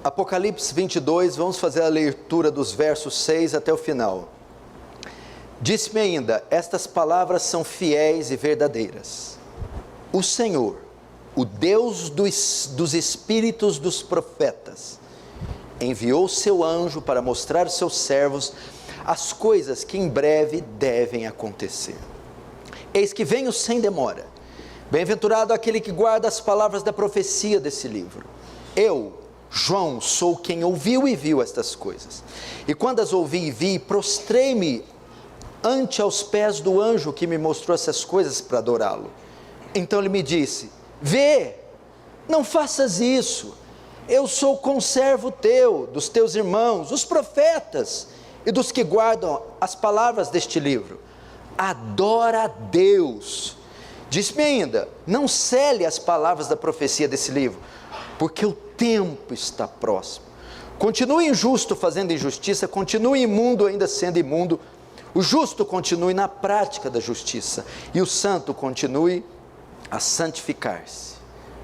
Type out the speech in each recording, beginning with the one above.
Apocalipse 22, vamos fazer a leitura dos versos 6 até o final. Disse-me ainda: estas palavras são fiéis e verdadeiras. O Senhor, o Deus dos espíritos dos profetas, enviou seu anjo para mostrar aos seus servos as coisas que em breve devem acontecer. Eis que venho sem demora. Bem-aventurado aquele que guarda as palavras da profecia desse livro. Eu, João, sou quem ouviu e viu estas coisas. E quando as ouvi e vi, prostrei-me ante aos pés do anjo que me mostrou essas coisas para adorá-lo. Então ele me disse: vê, não faças isso. Eu sou conservo teu, dos teus irmãos, os profetas, e dos que guardam as palavras deste livro. Adora a Deus. Disse-me ainda: não cele as palavras da profecia desse livro, porque o tempo está próximo. Continue injusto fazendo injustiça, continue imundo ainda sendo imundo. O justo continue na prática da justiça, e o santo continue a santificar-se.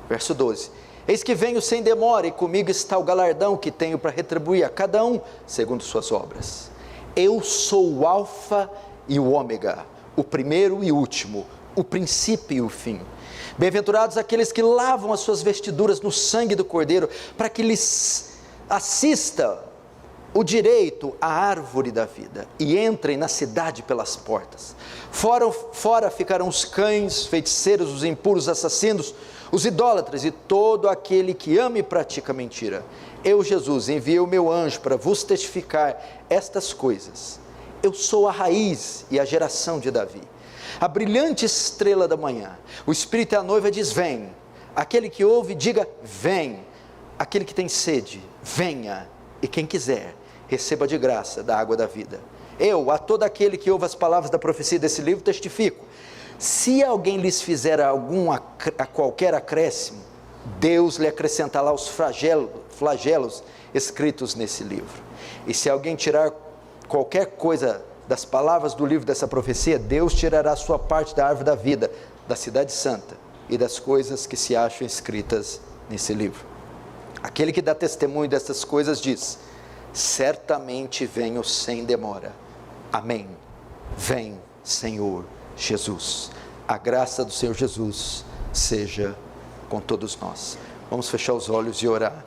Verso 12: eis que venho sem demora, e comigo está o galardão que tenho para retribuir a cada um segundo suas obras. Eu sou o alfa e o ômega, o primeiro e o último, o princípio e o fim. Bem-aventurados aqueles que lavam as suas vestiduras no sangue do Cordeiro, para que lhes assista o direito à árvore da vida, e entrem na cidade pelas portas. Fora ficarão os cães, feiticeiros, os impuros, assassinos, os idólatras e todo aquele que ama e pratica mentira. Eu, Jesus, enviei o meu anjo para vos testificar estas coisas. Eu sou a raiz e a geração de Davi, a brilhante estrela da manhã. O Espírito e a noiva diz: vem. Aquele que ouve, diga: vem. Aquele que tem sede, venha. E quem quiser, receba de graça da água da vida. Eu, a todo aquele que ouve as palavras da profecia desse livro, testifico: se alguém lhes fizer a qualquer acréscimo, Deus lhe acrescentará os flagelos escritos nesse livro. E se alguém tirar qualquer coisa das palavras do livro dessa profecia, Deus tirará a sua parte da árvore da vida, da cidade santa e das coisas que se acham escritas nesse livro. Aquele que dá testemunho dessas coisas diz: certamente venho sem demora. Amém. Vem, Senhor Jesus. A graça do Senhor Jesus seja com todos nós. Vamos fechar os olhos e orar.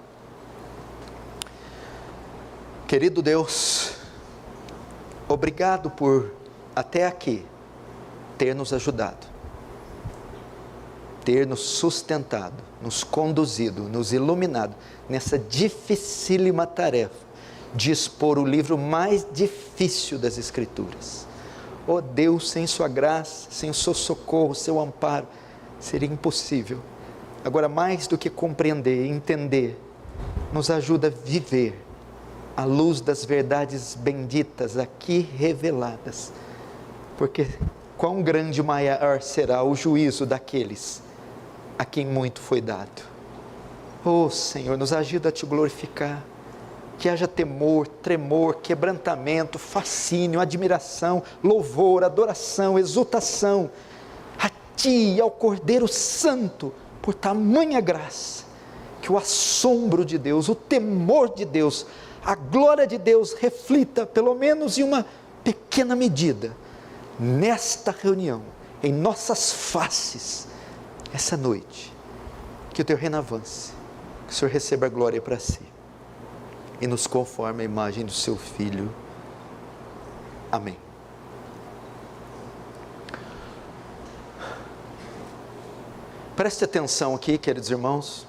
Querido Deus, obrigado por até aqui ter nos ajudado, ter nos sustentado, nos conduzido, nos iluminado nessa dificílima tarefa de expor o livro mais difícil das Escrituras. Oh Deus, sem sua graça, sem o seu socorro, seu amparo, seria impossível. Agora, mais do que compreender e entender, nos ajuda a viver à luz das verdades benditas aqui reveladas, porque quão grande e maior será o juízo daqueles a quem muito foi dado. Oh Senhor, nos ajuda a te glorificar, que haja temor, tremor, quebrantamento, fascínio, admiração, louvor, adoração, exultação a Ti e ao Cordeiro Santo, por tamanha graça, que o assombro de Deus, o temor de Deus, a glória de Deus reflita, pelo menos em uma pequena medida, nesta reunião, em nossas faces, essa noite. Que o Teu reino avance, que o Senhor receba a glória para Si e nos conforme a imagem do Seu Filho. Amém. Preste atenção aqui, queridos irmãos.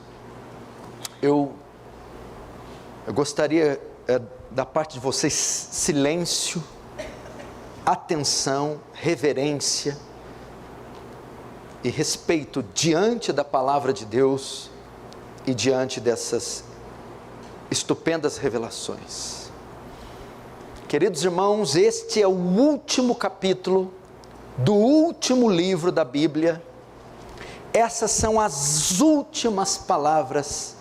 Eu gostaria da parte de vocês silêncio, atenção, reverência e respeito diante da palavra de Deus e diante dessas estupendas revelações. Queridos irmãos, este é o último capítulo do último livro da Bíblia. Essas são as últimas palavras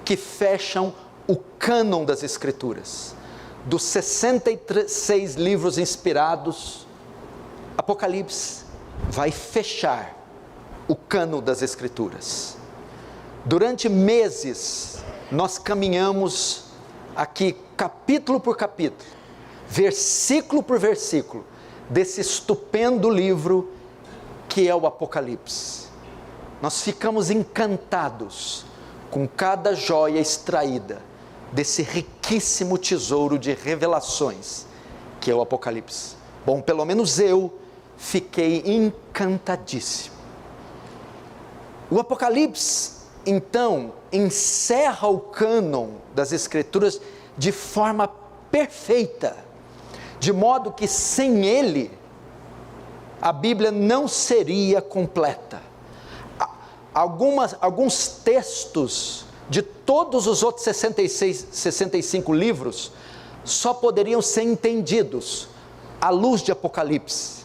que fecham o cânon das Escrituras. Dos 66 livros inspirados, Apocalipse vai fechar o cânon das Escrituras. Durante meses, nós caminhamos aqui capítulo por capítulo, versículo por versículo, desse estupendo livro que é o Apocalipse. Nós ficamos encantados com cada joia extraída desse riquíssimo tesouro de revelações que é o Apocalipse. Bom, pelo menos eu fiquei encantadíssimo. O Apocalipse, então, encerra o cânon das Escrituras de forma perfeita, de modo que sem ele, a Bíblia não seria completa. Alguns textos de todos os outros 65 livros só poderiam ser entendidos à luz de Apocalipse.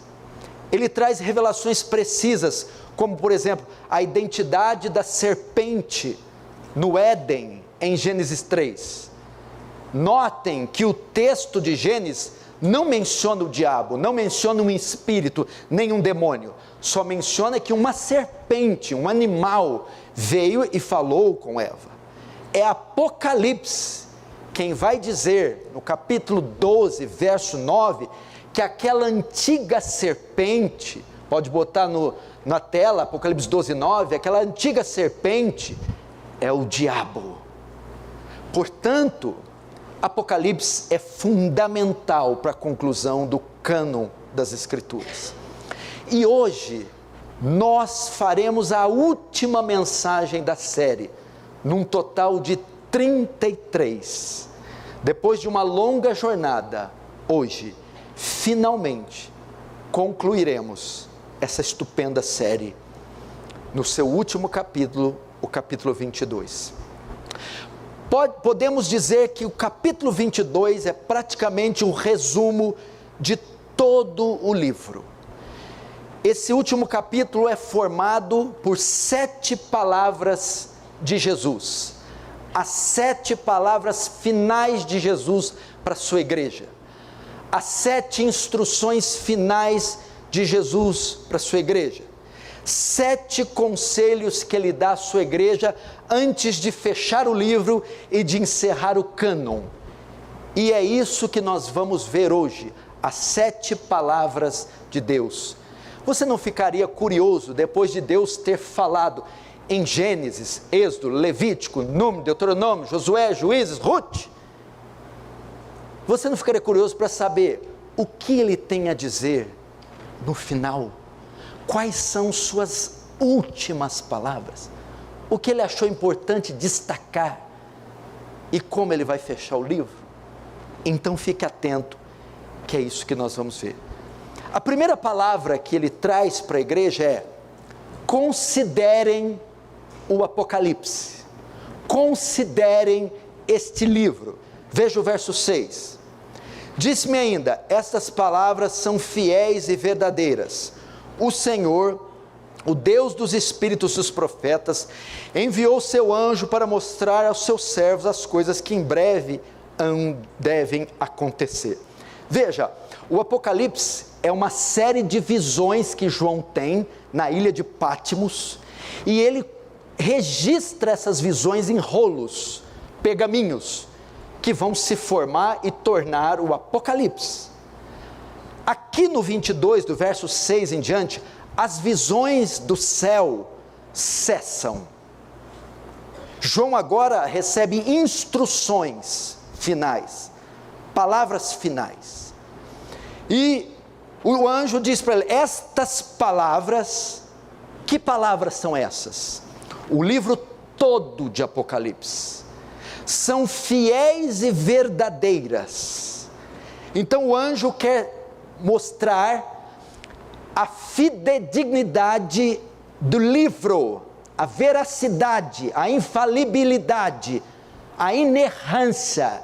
Ele traz revelações precisas, como por exemplo, a identidade da serpente no Éden, em Gênesis 3. Notem que o texto de Gênesis não menciona o diabo, não menciona um espírito, nem um demônio, só menciona que uma serpente, um animal, veio e falou com Eva. É Apocalipse quem vai dizer, no capítulo 12, verso 9, que aquela antiga serpente, pode botar na tela, Apocalipse 12, 9, aquela antiga serpente é o diabo. Portanto, Apocalipse é fundamental para a conclusão do cânon das Escrituras. E hoje, nós faremos a última mensagem da série, num total de 33. Depois de uma longa jornada, hoje, finalmente, concluiremos essa estupenda série, no seu último capítulo, o capítulo 22. Podemos dizer que o capítulo 22 é praticamente o resumo de todo o livro. Esse último capítulo é formado por 7 palavras de Jesus, as 7 palavras finais de Jesus para a sua igreja, as 7 instruções finais de Jesus para a sua igreja, 7 conselhos que ele dá à sua igreja antes de fechar o livro e de encerrar o cânon. E é isso que nós vamos ver hoje, as 7 palavras de Deus. Você não ficaria curioso, depois de Deus ter falado em Gênesis, Êxodo, Levítico, Número, Deuteronômio, Josué, Juízes, Ruth? Você não ficaria curioso para saber o que ele tem a dizer no final? Quais são suas últimas palavras? O que ele achou importante destacar? E como ele vai fechar o livro? Então fique atento, que é isso que nós vamos ver. A primeira palavra que ele traz para a igreja é: considerem o Apocalipse, considerem este livro. Veja o verso 6. Disse-me ainda: estas palavras são fiéis e verdadeiras. O Senhor, o Deus dos espíritos dos profetas, enviou seu anjo para mostrar aos seus servos as coisas que em breve devem acontecer. Veja, o Apocalipse é uma série de visões que João tem na ilha de Patmos, e ele registra essas visões em rolos, pergaminhos, que vão se formar e tornar o Apocalipse. Aqui no 22, do verso 6 em diante, as visões do céu cessam. João agora recebe instruções finais, palavras finais. E o anjo diz para ele: estas palavras, que palavras são essas? O livro todo de Apocalipse são fiéis e verdadeiras. Então o anjo quer mostrar a fidedignidade do livro, a veracidade, a infalibilidade, a inerrância,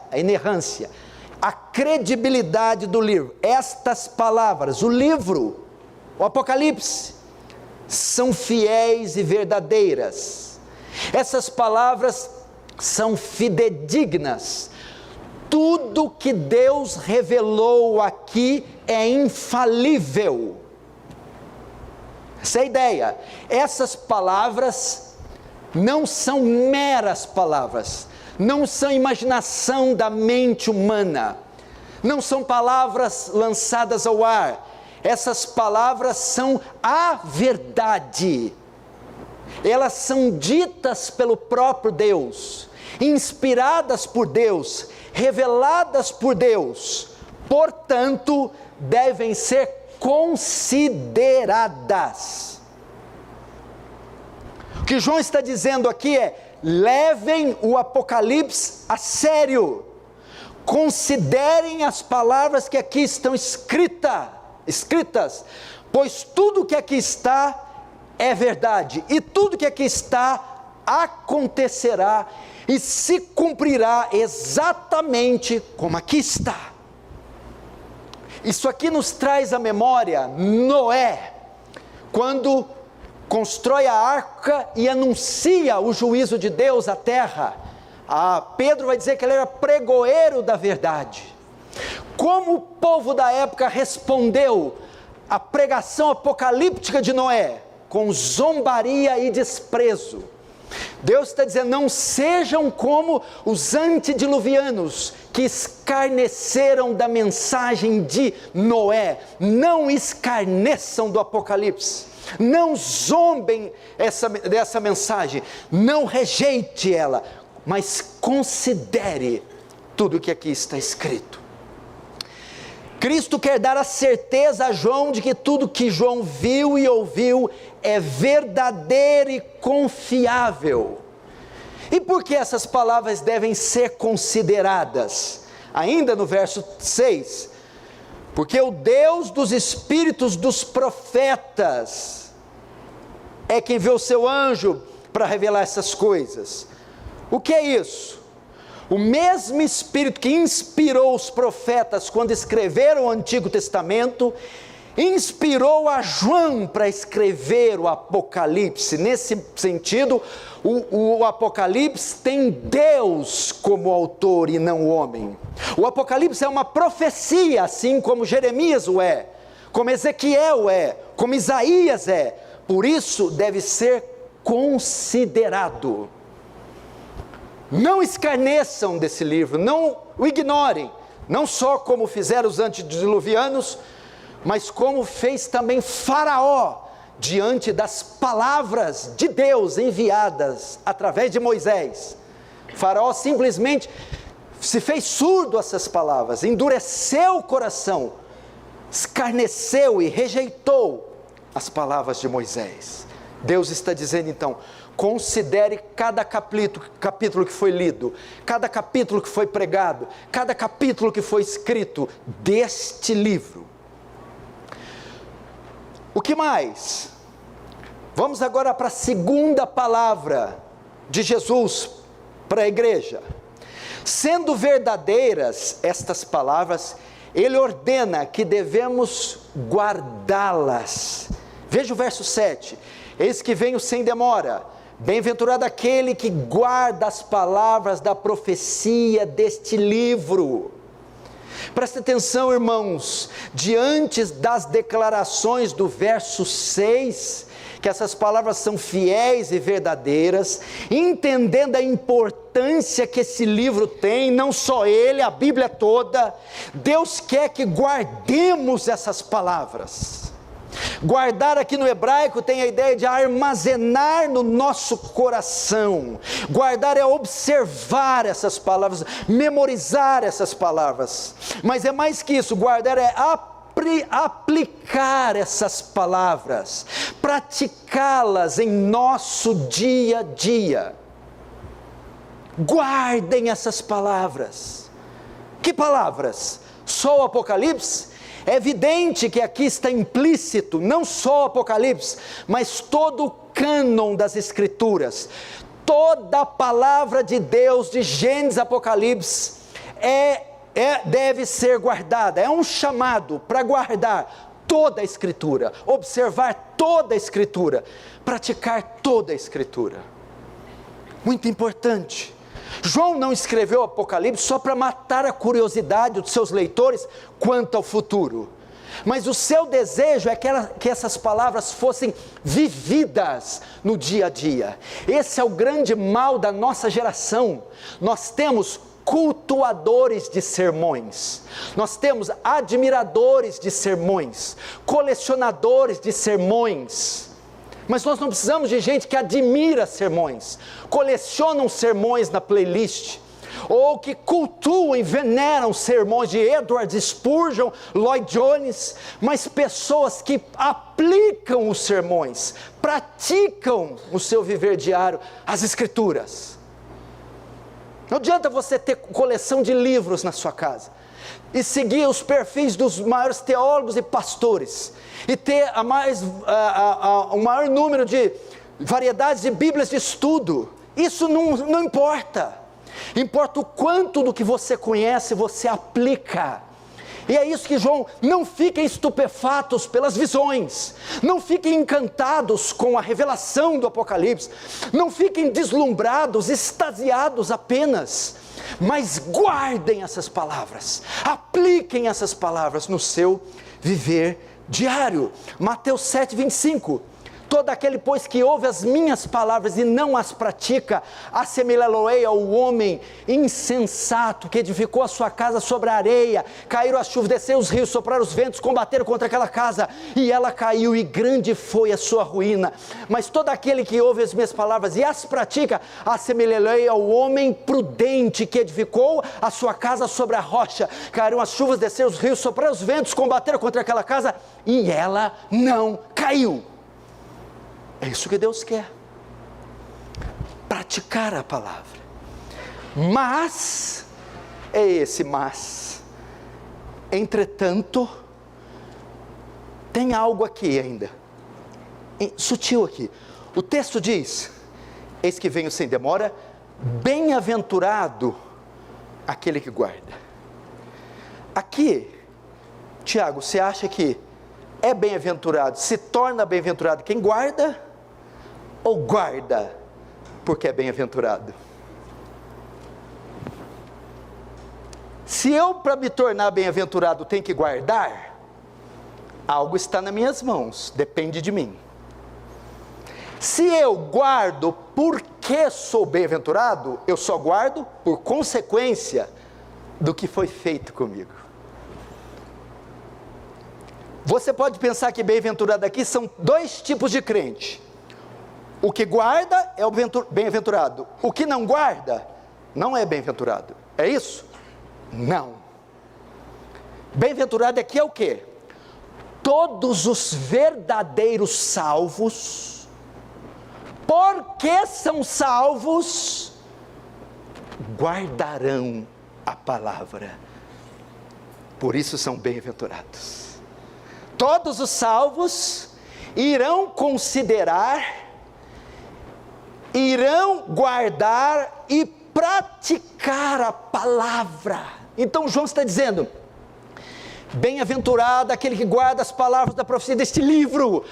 a credibilidade do livro. Estas palavras, o livro, o Apocalipse, são fiéis e verdadeiras. Essas palavras são fidedignas. Tudo que Deus revelou aqui é infalível. Essa é a ideia. Essas palavras não são meras palavras, não são imaginação da mente humana, não são palavras lançadas ao ar. Essas palavras são a verdade. Elas são ditas pelo próprio Deus, inspiradas por Deus, reveladas por Deus, portanto, devem ser consideradas. O que João está dizendo aqui é: levem o Apocalipse a sério, considerem as palavras que aqui estão escritas, pois tudo que aqui está é verdade, e tudo que aqui está acontecerá e se cumprirá exatamente como aqui está. Isso aqui nos traz à memória Noé, quando constrói a arca e anuncia o juízo de Deus à terra. Pedro vai dizer que ele era pregoeiro da verdade. Como o povo da época respondeu à pregação apocalíptica de Noé? Com zombaria e desprezo. Deus está dizendo: não sejam como os antediluvianos, que escarneceram da mensagem de Noé. Não escarneçam do Apocalipse, não zombem dessa mensagem, não rejeite ela, mas considere tudo o que aqui está escrito. Cristo quer dar a certeza a João de que tudo que João viu e ouviu é verdadeiro e confiável. E por que essas palavras devem ser consideradas? Ainda no verso 6, porque o Deus dos espíritos dos profetas é quem vê o seu anjo para revelar essas coisas. O que é isso? O mesmo Espírito que inspirou os profetas quando escreveram o Antigo Testamento, inspirou a João para escrever o Apocalipse. Nesse sentido, o Apocalipse tem Deus como autor e não o homem. O Apocalipse é uma profecia, assim como Jeremias o é, como Ezequiel é, como Isaías é. Por isso deve ser considerado. Não escarneçam desse livro, não o ignorem, não só como fizeram os antediluvianos, mas como fez também Faraó, diante das palavras de Deus enviadas através de Moisés. Faraó simplesmente se fez surdo a essas palavras, endureceu o coração, escarneceu e rejeitou as palavras de Moisés. Deus está dizendo então: considere cada capítulo que foi lido, cada capítulo que foi pregado, cada capítulo que foi escrito deste livro. O que mais? Vamos agora para a segunda palavra de Jesus para a igreja. Sendo verdadeiras estas palavras, Ele ordena que devemos guardá-las. Veja o verso 7. Eis que venho sem demora. Bem-aventurado aquele que guarda as palavras da profecia deste livro. Preste atenção, irmãos, diante das declarações do verso 6, que essas palavras são fiéis e verdadeiras, entendendo a importância que esse livro tem, não só ele, a Bíblia toda, Deus quer que guardemos essas palavras. Guardar aqui no hebraico tem a ideia de armazenar no nosso coração. Guardar é observar essas palavras, memorizar essas palavras. Mas é mais que isso, guardar é aplicar essas palavras, praticá-las em nosso dia a dia. Guardem essas palavras. Que palavras? Só o Apocalipse? É evidente que aqui está implícito não só o Apocalipse, mas todo o cânon das Escrituras. Toda a palavra de Deus, de Gênesis a Apocalipse, deve ser guardada. É um chamado para guardar toda a Escritura, observar toda a Escritura, praticar toda a Escritura. Muito importante. João não escreveu o Apocalipse só para matar a curiosidade dos seus leitores quanto ao futuro. mas o seu desejo é que essas palavras fossem vividas no dia a dia. Esse é o grande mal da nossa geração. Nós temos cultuadores de sermões, nós temos admiradores de sermões, colecionadores de sermões, mas nós não precisamos de gente que admira sermões, colecionam sermões na playlist, ou que cultuam e veneram sermões de Edward Spurgeon, Lloyd Jones, mas pessoas que aplicam os sermões, praticam o seu viver diário, as Escrituras. Não adianta você ter coleção de livros na sua casa, e seguir os perfis dos maiores teólogos e pastores, e ter o maior número de variedades de bíblias de estudo. Isso não importa. Importa o quanto do que você conhece você aplica. E é isso que João, não fiquem estupefatos pelas visões, não fiquem encantados com a revelação do Apocalipse, não fiquem deslumbrados, extasiados apenas, mas guardem essas palavras, apliquem essas palavras no seu viver diário. Mateus 7:25, todo aquele, pois, que ouve as minhas palavras e não as pratica, assemelhá-lo-ei ao homem insensato que edificou a sua casa sobre a areia. Caíram as chuvas, desceram os rios, sopraram os ventos, combateram contra aquela casa, e ela caiu, e grande foi a sua ruína. Mas todo aquele que ouve as minhas palavras e as pratica, assemelhá-lo-ei ao homem prudente que edificou a sua casa sobre a rocha. Caíram as chuvas, desceram os rios, sopraram os ventos, combateram contra aquela casa, e ela não caiu. É isso que Deus quer, praticar a palavra. Mas, entretanto, tem algo aqui ainda, sutil aqui. O texto diz, eis que venho sem demora, bem-aventurado aquele que guarda. Aqui, Tiago, você acha que é bem-aventurado, se torna bem-aventurado quem guarda, ou guarda porque é bem-aventurado? Se eu, para me tornar bem-aventurado, tenho que guardar, algo está nas minhas mãos, depende de mim. Se eu guardo porque sou bem-aventurado, eu só guardo por consequência do que foi feito comigo. Você pode pensar que bem-aventurado aqui são dois tipos de crente. O que guarda é o bem-aventurado. O que não guarda não é bem-aventurado. É isso? Não. Bem-aventurado aqui é o quê? Todos os verdadeiros salvos, porque são salvos, guardarão a palavra. Por isso são bem-aventurados. Todos os salvos irão considerar, irão guardar e praticar a palavra. Então João está dizendo, bem-aventurado aquele que guarda as palavras da profecia deste livro.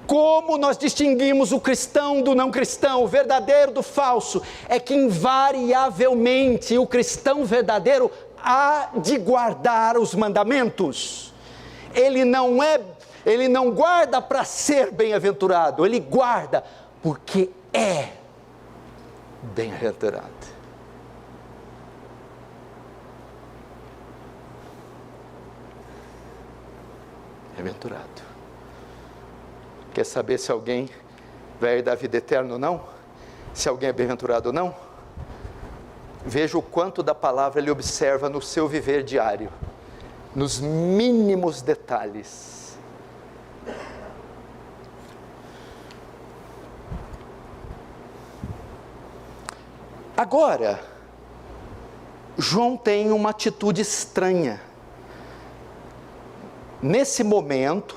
Como nós distinguimos o cristão do não cristão, o verdadeiro do falso? É que invariavelmente o cristão verdadeiro há de guardar os mandamentos. Ele não guarda para ser bem-aventurado, ele guarda porque é bem-aventurado. Bem-aventurado. Quer saber se alguém vai herdar a vida eterna ou não? Se alguém é bem-aventurado ou não? Veja o quanto da palavra ele observa no seu viver diário, nos mínimos detalhes. Agora, João tem uma atitude estranha. Nesse momento,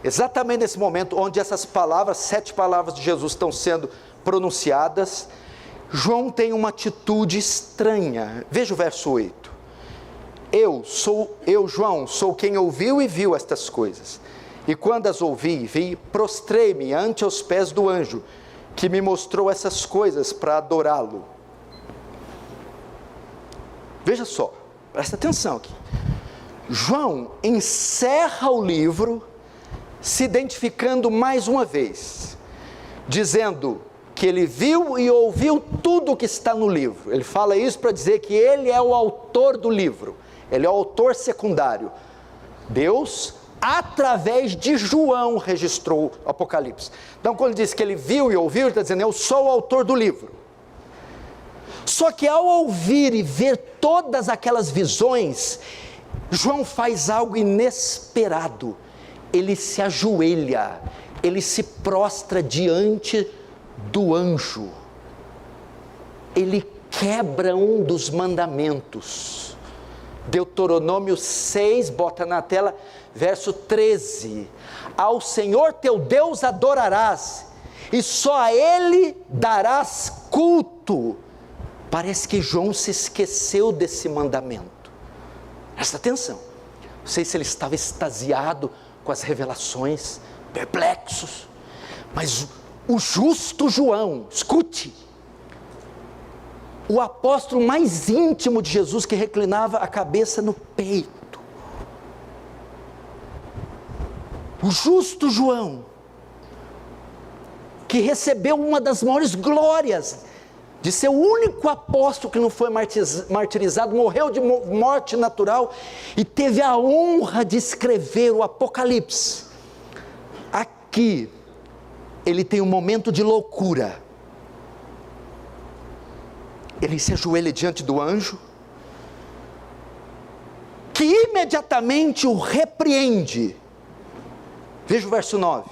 exatamente nesse momento onde essas palavras, 7 palavras de Jesus estão sendo pronunciadas, João tem uma atitude estranha. Veja o verso 8. Eu, João, sou quem ouviu e viu estas coisas. E quando as ouvi e vi, prostrei-me ante os pés do anjo, que me mostrou essas coisas para adorá-lo. Veja só, presta atenção aqui. João encerra o livro se identificando mais uma vez, dizendo que ele viu e ouviu tudo o que está no livro. Ele fala isso para dizer que ele é o autor do livro, ele é o autor secundário. Deus, através de João, registrou o Apocalipse. Então, quando ele diz que ele viu e ouviu, ele está dizendo: eu sou o autor do livro. Só que ao ouvir e ver todas aquelas visões, João faz algo inesperado. Ele se ajoelha, ele se prostra diante do anjo. Ele quebra um dos mandamentos. Deuteronômio 6, bota na tela, verso 13. Ao Senhor teu Deus adorarás, e só a Ele darás culto. Parece que João se esqueceu desse mandamento. Presta atenção. Não sei se ele estava extasiado com as revelações, perplexos, mas o justo João, escute, o apóstolo mais íntimo de Jesus, que reclinava a cabeça no peito, o justo João, que recebeu uma das maiores glórias, de ser o único apóstolo que não foi martirizado, morreu de morte natural, e teve a honra de escrever o Apocalipse. Aqui, ele tem um momento de loucura. Ele se ajoelha diante do anjo, que imediatamente o repreende. Veja o verso 9.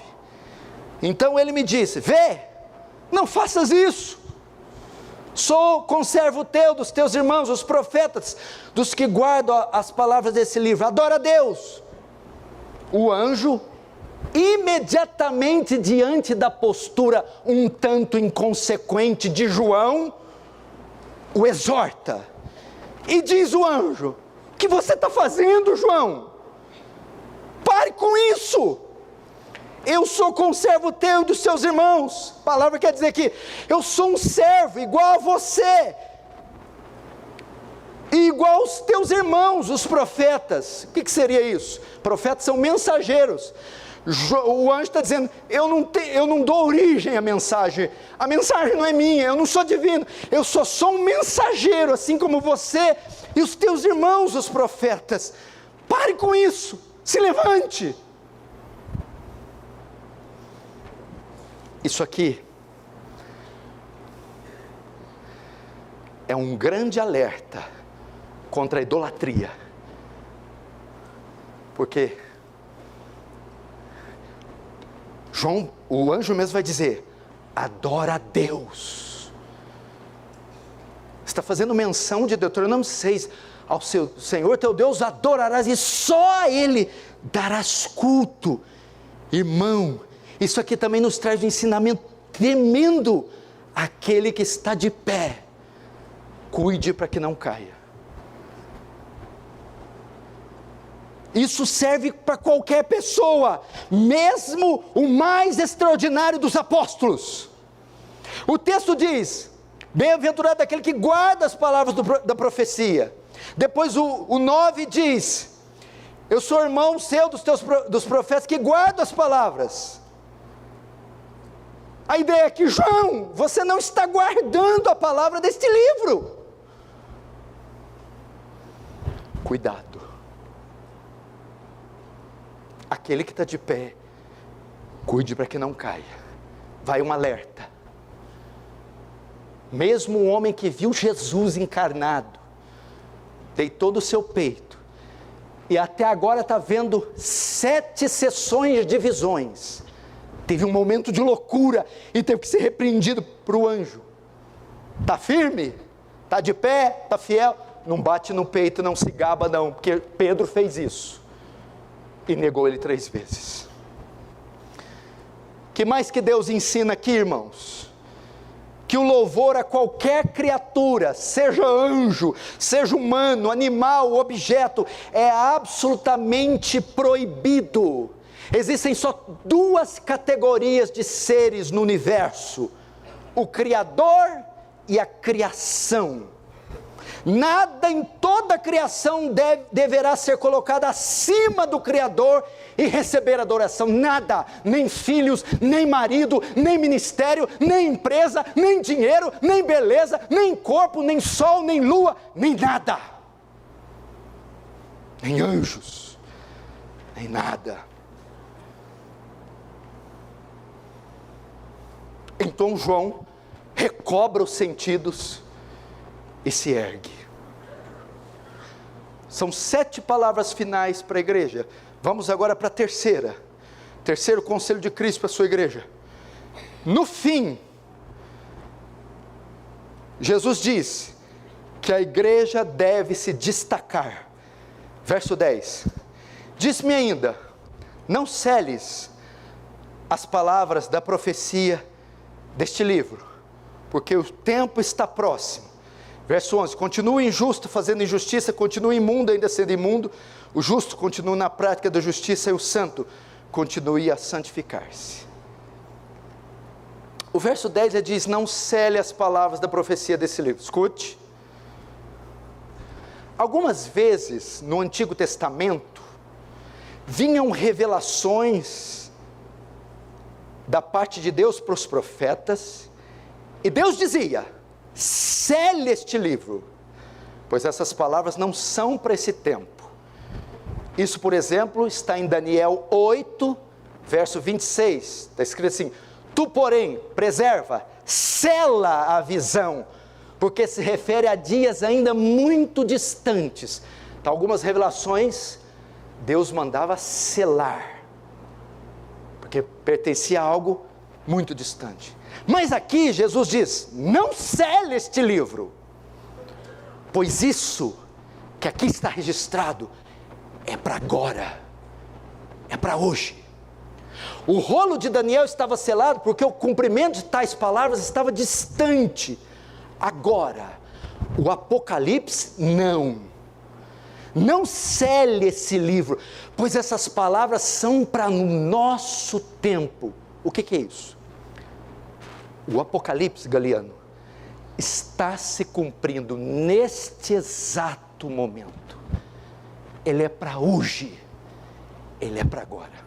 Então ele me disse: vê, não faças isso. Sou conservo teu, dos teus irmãos, os profetas, dos que guardam as palavras desse livro. Adora a Deus. O anjo, imediatamente diante da postura um tanto inconsequente de João, o exorta. E diz o anjo: o que você está fazendo, João? Pare com isso. Eu sou conservo teu e dos seus irmãos. A palavra quer dizer que eu sou um servo igual a você, e igual aos teus irmãos, os profetas. O que seria isso? Profetas são mensageiros. O anjo está dizendo: eu não dou origem à mensagem, a mensagem não é minha, eu não sou divino, eu sou só um mensageiro, assim como você e os teus irmãos, os profetas. Pare com isso, se levante. Isso aqui é um grande alerta contra a idolatria, porque João, o anjo mesmo vai dizer: adora a Deus. Está fazendo menção de Deuteronômio 6, ao seu Senhor teu Deus adorarás, e só a Ele darás culto. Irmão, isso aqui também nos traz um ensinamento tremendo. Aquele que está de pé, cuide para que não caia. Isso serve para qualquer pessoa, mesmo o mais extraordinário dos apóstolos. O texto diz: bem-aventurado aquele que guarda as palavras da profecia. Depois o 9 diz: eu sou irmão seu dos profetas que guardam as palavras. A ideia é que, João, você não está guardando a palavra deste livro. Cuidado. Aquele que está de pé, cuide para que não caia. Vai um alerta. Mesmo um homem que viu Jesus encarnado, deitou do seu peito, e até agora está vendo 7 sessões de visões, teve um momento de loucura e teve que ser repreendido por o anjo. Está firme? Está de pé? Está fiel? Não bate no peito, não se gaba não, porque Pedro fez isso e negou ele 3 vezes. Que mais que Deus ensina aqui, irmãos? Que o louvor a qualquer criatura, seja anjo, seja humano, animal, objeto, é absolutamente proibido. Existem só 2 categorias de seres no universo: o Criador e a criação. Nada em toda a criação deverá ser colocado acima do Criador e receber adoração. Nada, nem filhos, nem marido, nem ministério, nem empresa, nem dinheiro, nem beleza, nem corpo, nem sol, nem lua, nem nada. Nem anjos, nem nada. Então João recobra os sentidos e se ergue. São 7 palavras finais para a igreja. Vamos agora para a terceira. Terceiro conselho de Cristo para a sua igreja. No fim, Jesus diz que a igreja deve se destacar. Verso 10. Diz-me ainda, não celes as palavras da profecia deste livro, porque o tempo está próximo. Verso 11, continua injusto fazendo injustiça, continua imundo ainda sendo imundo, o justo continua na prática da justiça e o santo continue a santificar-se. O verso 10 diz, não cele as palavras da profecia desse livro. Escute. Algumas vezes no Antigo Testamento, vinham revelações da parte de Deus para os profetas, e Deus dizia, cele este livro, pois essas palavras não são para esse tempo. Isso, por exemplo, está em Daniel 8, verso 26, está escrito assim, tu, porém, preserva, sela a visão, porque se refere a dias ainda muito distantes. Então, algumas revelações, Deus mandava selar, porque pertencia a algo muito distante. Mas aqui Jesus diz, não cele este livro, pois isso que aqui está registrado é para agora, é para hoje. O rolo de Daniel estava selado porque o cumprimento de tais palavras estava distante. Agora, o Apocalipse não cele esse livro, pois essas palavras são para o nosso tempo. O que é isso? O Apocalipse, Galiano, está se cumprindo neste exato momento. Ele é para hoje, ele é para agora.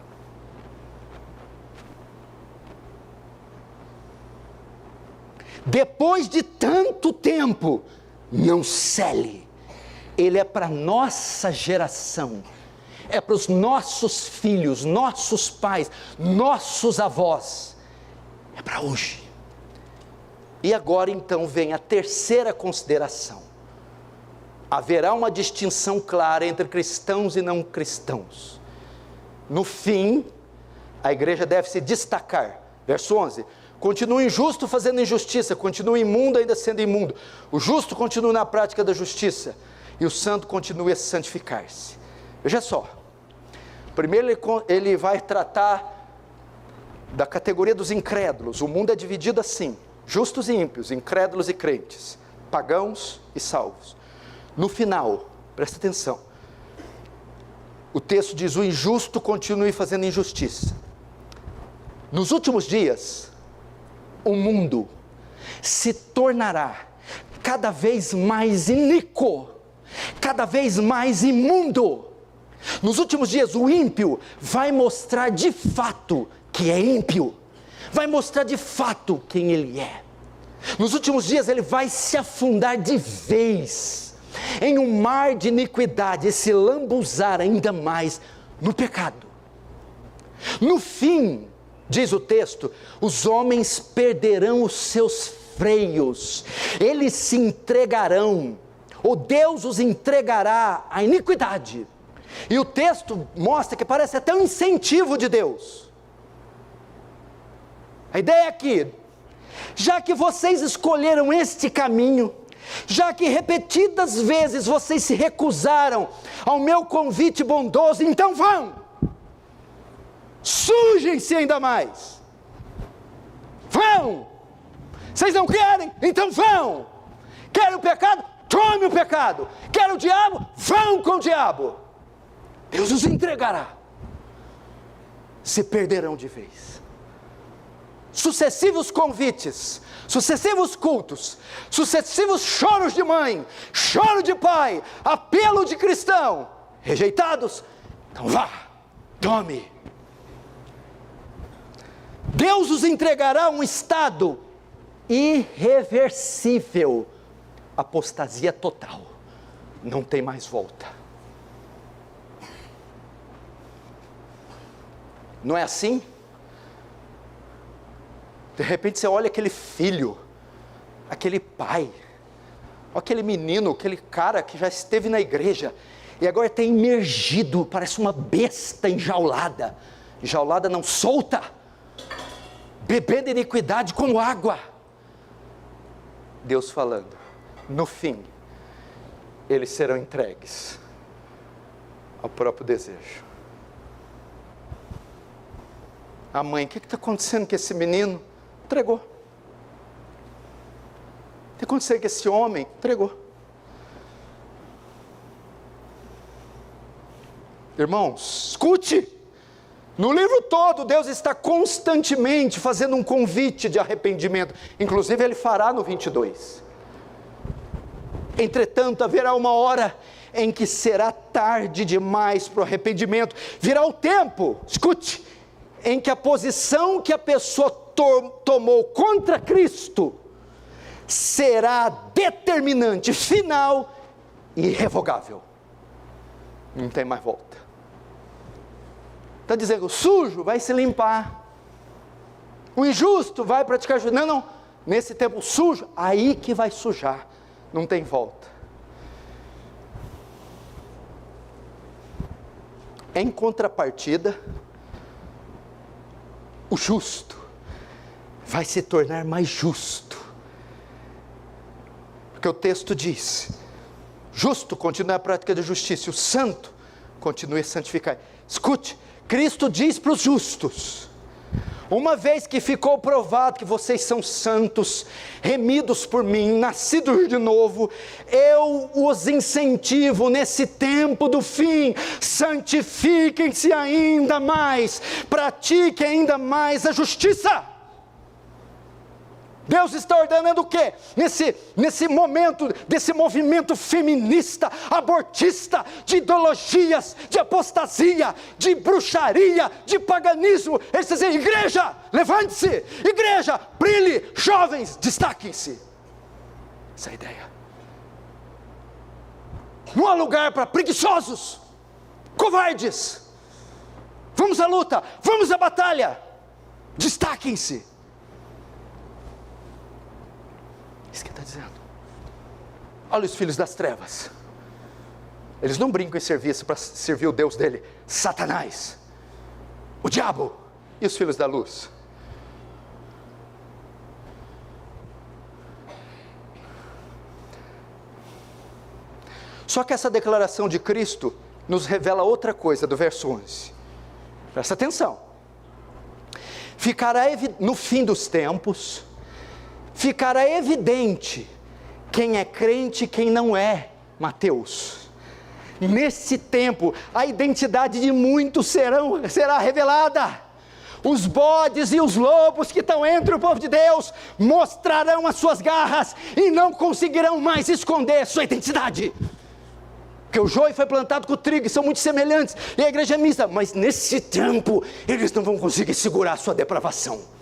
Depois de tanto tempo, não cele. Ele é para nossa geração, é para os nossos filhos, nossos pais, nossos avós, é para hoje. E agora então vem a terceira consideração. Haverá uma distinção clara entre cristãos e não cristãos. No fim, a igreja deve se destacar. Verso 11, continua injusto fazendo injustiça, continua imundo ainda sendo imundo. O justo continua na prática da justiça, e o santo continua a santificar-se. Veja só, primeiro ele vai tratar da categoria dos incrédulos. O mundo é dividido assim, justos e ímpios, incrédulos e crentes, pagãos e salvos. No final, presta atenção, o texto diz, o injusto continue fazendo injustiça. Nos últimos dias, o mundo se tornará cada vez mais iníquo, cada vez mais imundo. Nos últimos dias, o ímpio vai mostrar de fato que é ímpio, vai mostrar de fato quem ele é. Nos últimos dias, ele vai se afundar de vez em um mar de iniquidade e se lambuzar ainda mais no pecado. No fim, diz o texto, os homens perderão os seus freios, eles se entregarão, ou Deus os entregará à iniquidade. E o texto mostra que parece até um incentivo de Deus. A ideia é que, já que vocês escolheram este caminho, já que repetidas vezes vocês se recusaram ao meu convite bondoso, então vão, sujem-se ainda mais, vão, vocês não querem? Então vão, querem o pecado? Tome o pecado, querem o diabo? Vão com o diabo, Deus os entregará, se perderão de vez. Sucessivos convites sucessivos cultos, sucessivos choros de mãe, choro de pai, apelo de cristão, rejeitados, então vá, tome. Deus os entregará a um estado irreversível, apostasia total, não tem mais volta. Não é assim? De repente você olha aquele filho, aquele pai, aquele menino, aquele cara que já esteve na igreja, e agora está imergido, parece uma besta enjaulada, enjaulada não, solta, bebendo iniquidade como água. Deus falando, no fim, eles serão entregues ao próprio desejo. A mãe, o que está acontecendo com esse menino? Entregou. O que está acontecendo com esse homem? Entregou. Irmãos, escute, no livro todo Deus está constantemente fazendo um convite de arrependimento, inclusive Ele fará no 22. Entretanto, haverá uma hora em que será tarde demais para o arrependimento, virá o tempo, escute, em que a posição que a pessoa tomou contra Cristo será determinante, final e irrevogável, não tem mais volta. Está dizendo, o sujo vai se limpar, o injusto vai praticar justiça. Não, nesse tempo sujo, aí que vai sujar, não tem volta. Em contrapartida, o justo vai se tornar mais justo, porque o texto diz, justo continue a prática da justiça, e o santo continue a santificar. Escute, Cristo diz para os justos, uma vez que ficou provado que vocês são santos, remidos por mim, nascidos de novo, eu os incentivo nesse tempo do fim, santifiquem-se ainda mais, pratiquem ainda mais a justiça. Deus está ordenando o quê? Nesse momento, desse movimento feminista, abortista, de ideologias, de apostasia, de bruxaria, de paganismo, Ele está dizendo, igreja, levante-se, igreja, brilhe, jovens, destaquem-se. Essa é a ideia. Não há lugar para preguiçosos, covardes. Vamos à luta, vamos à batalha, destaquem-se. Isso que ele está dizendo. Olha os filhos das trevas, eles não brincam em serviço para servir o Deus dele, Satanás, o diabo. E os filhos da luz? Só que essa declaração de Cristo nos revela outra coisa do verso 11, presta atenção. Ficará no fim dos tempos, ficará evidente quem é crente e quem não é, Mateus. Nesse tempo, a identidade de muitos será revelada. Os bodes e os lobos que estão entre o povo de Deus mostrarão as suas garras e não conseguirão mais esconder sua identidade. Porque o joio foi plantado com o trigo e são muito semelhantes, e a igreja é mista, mas nesse tempo eles não vão conseguir segurar a sua depravação.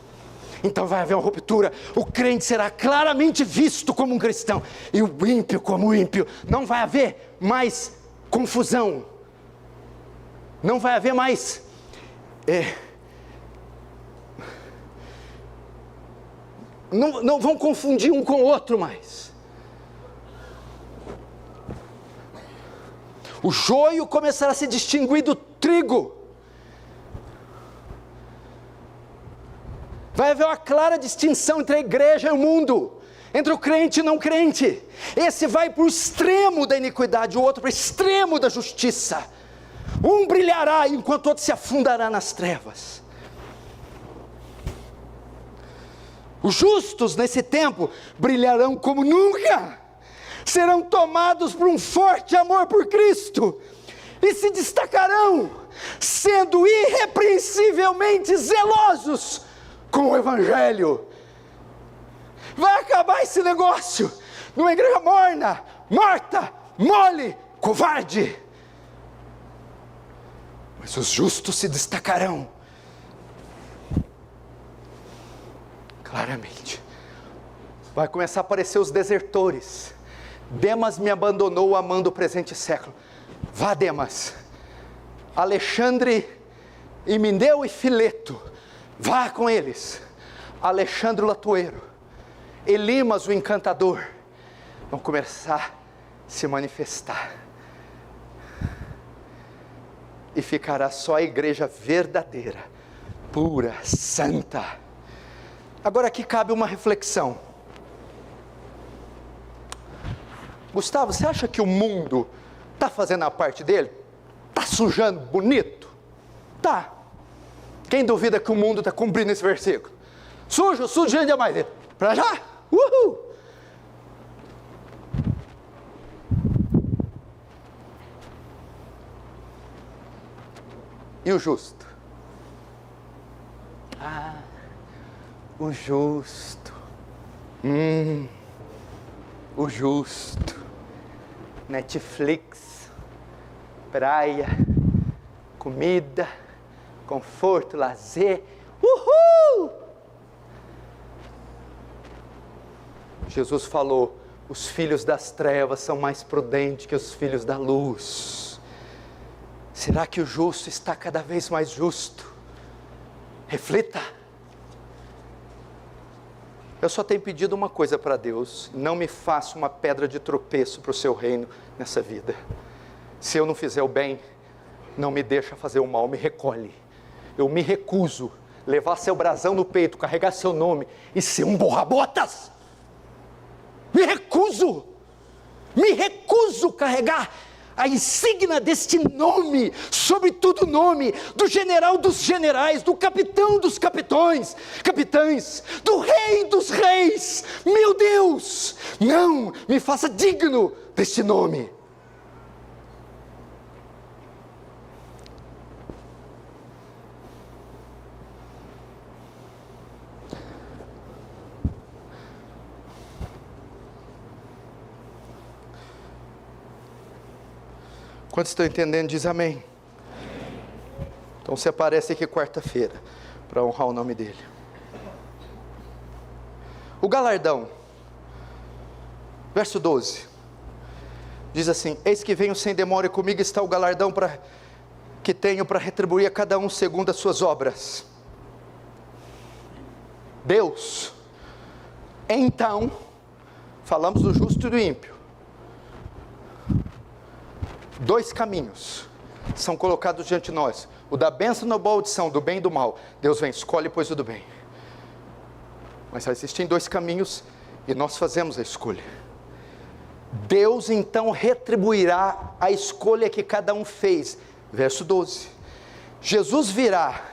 Então vai haver uma ruptura, o crente será claramente visto como um cristão, e o ímpio como ímpio. Não vai haver mais confusão, não vai haver mais não vão confundir um com o outro mais. O joio começará a se distinguir do trigo. Vai haver uma clara distinção entre a igreja e o mundo, entre o crente e não crente. Esse vai para o extremo da iniquidade, o outro para o extremo da justiça. Um brilhará enquanto o outro se afundará nas trevas. Os justos nesse tempo brilharão como nunca, serão tomados por um forte amor por Cristo e se destacarão, sendo irrepreensivelmente zelosos com o Evangelho. vai acabar esse negócio, numa igreja morna, morta, mole, covarde. Mas os justos se destacarão. Claramente. Vai começar a aparecer os desertores. Demas me abandonou amando o presente século. Vá, Demas. Alexandre, Himeneu e Fileto, vá com eles. Alexandre o Latueiro, Elimas o encantador, vão começar a se manifestar. E ficará só a igreja verdadeira, pura, santa. Agora aqui cabe uma reflexão. Gustavo, você acha que o mundo está fazendo a parte dele? Está sujando bonito? Tá. Quem duvida que o mundo está cumprindo esse versículo? Sujo, sujo demais dele. Para já? Uhul! E o justo? Ah, o justo. O justo. Netflix, praia, comida, conforto, lazer. Uhul! Jesus falou: os filhos das trevas são mais prudentes que os filhos da luz. Será que o justo está cada vez mais justo? Reflita. Eu só tenho pedido uma coisa para Deus: não me faça uma pedra de tropeço para o seu reino nessa vida. Se eu não fizer o bem, não me deixa fazer o mal, me recolhe. Eu me recuso levar seu brasão no peito, carregar seu nome e ser um borra-botas. Me recuso carregar a insígnia deste nome, sobretudo o nome do general dos generais, do capitão dos capitães, do rei dos reis. Meu Deus, não me faça digno deste nome. Quantos estão entendendo? Diz amém. Então você aparece aqui quarta-feira para honrar o nome dele. O galardão, verso 12, diz assim: eis que venho sem demora e comigo está o galardão que tenho para retribuir a cada um segundo as suas obras. Deus, então, falamos do justo e do ímpio. Dois caminhos são colocados diante de nós: o da bênção e da boa audição, do bem e do mal. Deus vem, escolhe pois o do bem. Mas existem dois caminhos e nós fazemos a escolha. Deus então retribuirá a escolha que cada um fez. Verso 12: Jesus virá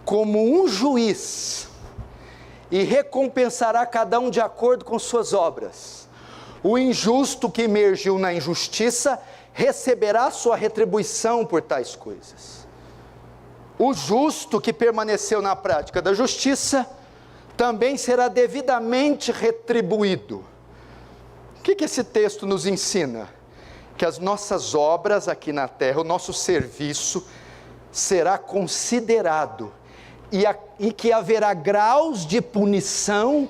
como um juiz e recompensará cada um de acordo com suas obras. O injusto que emergiu na injustiça receberá sua retribuição por tais coisas. O justo que permaneceu na prática da justiça também será devidamente retribuído. O que esse texto nos ensina? Que as nossas obras aqui na terra, o nosso serviço, será considerado, e que haverá graus de punição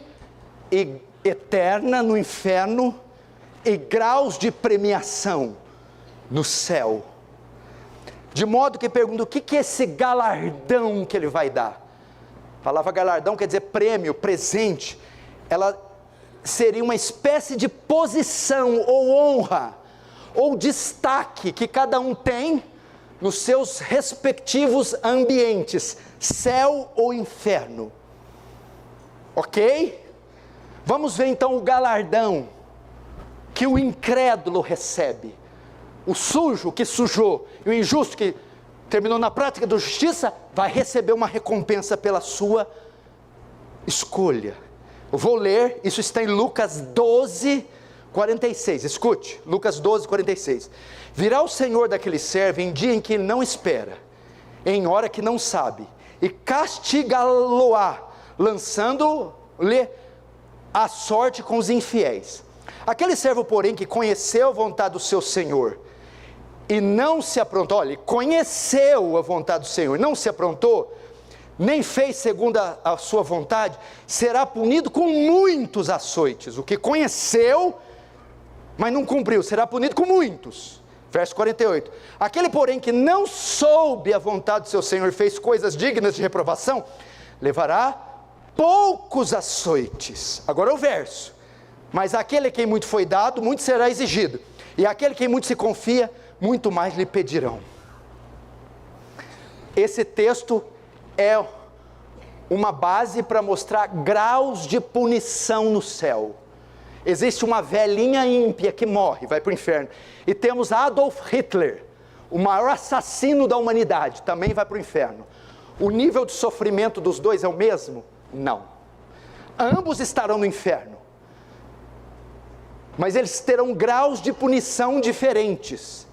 eterna no inferno e graus de premiação no céu. De modo que pergunto: o que é esse galardão que ele vai dar? A palavra galardão quer dizer prêmio, presente. Ela seria uma espécie de posição ou honra ou destaque que cada um tem nos seus respectivos ambientes, céu ou inferno. Ok? Vamos ver então o galardão que o incrédulo recebe. O sujo que sujou e o injusto que terminou na prática da justiça vai receber uma recompensa pela sua escolha. Eu vou ler, isso está em Lucas 12, 46. Escute, Lucas 12, 46. Virá o Senhor daquele servo em dia em que ele não espera, em hora que não sabe, e castigá-lo-á, lançando lê a sorte com os infiéis. Aquele servo, porém, que conheceu a vontade do seu senhor e não se aprontou, olha, conheceu a vontade do Senhor, não se aprontou, nem fez segundo a sua vontade, será punido com muitos açoites. O que conheceu, mas não cumpriu, será punido com muitos. Verso 48. Aquele, porém, que não soube a vontade do seu Senhor e fez coisas dignas de reprovação, levará poucos açoites. Agora o verso. Mas aquele a quem muito foi dado, muito será exigido. E aquele quem muito se confia, muito mais lhe pedirão. Esse texto é uma base para mostrar graus de punição no céu. Existe uma velhinha ímpia que morre, vai para o inferno. E temos Adolf Hitler, o maior assassino da humanidade, também vai para o inferno. O nível de sofrimento dos dois é o mesmo? Não. Ambos estarão no inferno. Mas eles terão graus de punição diferentes.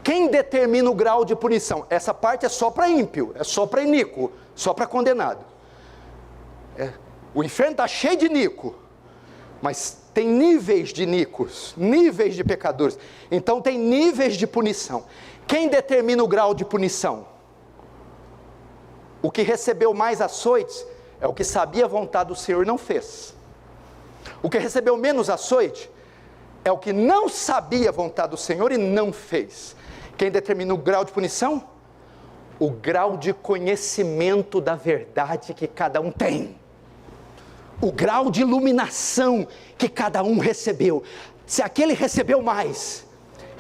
Quem determina o grau de punição? Essa parte é só para ímpio, é só para iníquo, só para condenado. O inferno está cheio de iníquo, mas tem níveis de iníquos, níveis de pecadores. Então tem níveis de punição. Quem determina o grau de punição? O que recebeu mais açoites é o que sabia a vontade do Senhor e não fez. O que recebeu menos açoite é o que não sabia a vontade do Senhor e não fez. Quem determina o grau de punição? O grau de conhecimento da verdade que cada um tem. O grau de iluminação que cada um recebeu. Se aquele recebeu mais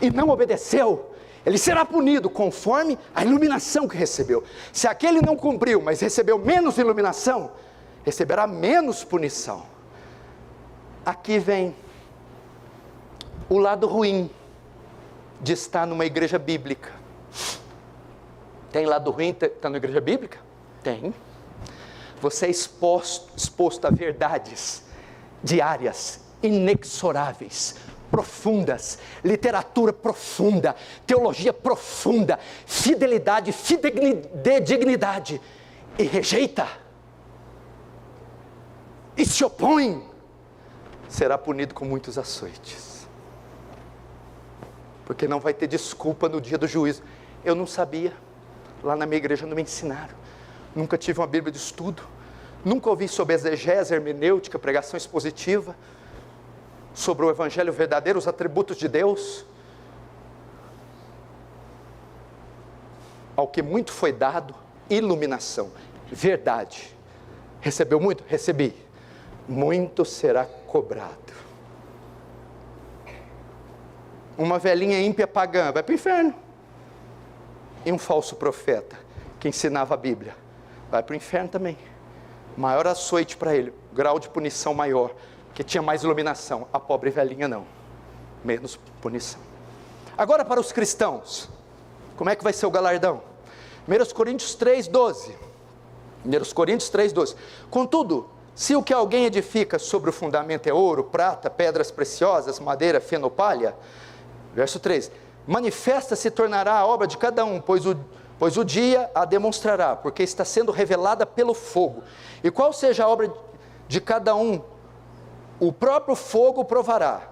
e não obedeceu, ele será punido conforme a iluminação que recebeu. Se aquele não cumpriu, mas recebeu menos iluminação, receberá menos punição. Aqui vem o lado ruim de estar numa igreja bíblica. Tem lado ruim de estar numa igreja bíblica? Tem. Você é exposto a verdades diárias, inexoráveis, profundas, literatura profunda, teologia profunda, fidelidade, fidedignidade, e rejeita, e se opõe, será punido com muitos açoites. Porque não vai ter desculpa no dia do juízo. Eu não sabia, lá na minha igreja não me ensinaram, nunca tive uma Bíblia de estudo, nunca ouvi sobre exegese, hermenêutica, pregação expositiva, sobre o Evangelho verdadeiro, os atributos de Deus. Ao que muito foi dado, iluminação, verdade. Recebeu muito? Recebi. Muito será cobrado. Uma velhinha ímpia pagã vai para o inferno. E um falso profeta que ensinava a Bíblia vai para o inferno também. Maior açoite para ele, grau de punição maior, que tinha mais iluminação. A pobre velhinha não, menos punição. Agora para os cristãos, como é que vai ser o galardão? 1 Coríntios 3,12. 1 Coríntios 3,12. Contudo, se o que alguém edifica sobre o fundamento é ouro, prata, pedras preciosas, madeira, feno, palha, verso 3, manifesta se tornará a obra de cada um, pois o dia a demonstrará, porque está sendo revelada pelo fogo. E qual seja a obra de cada um, o próprio fogo provará.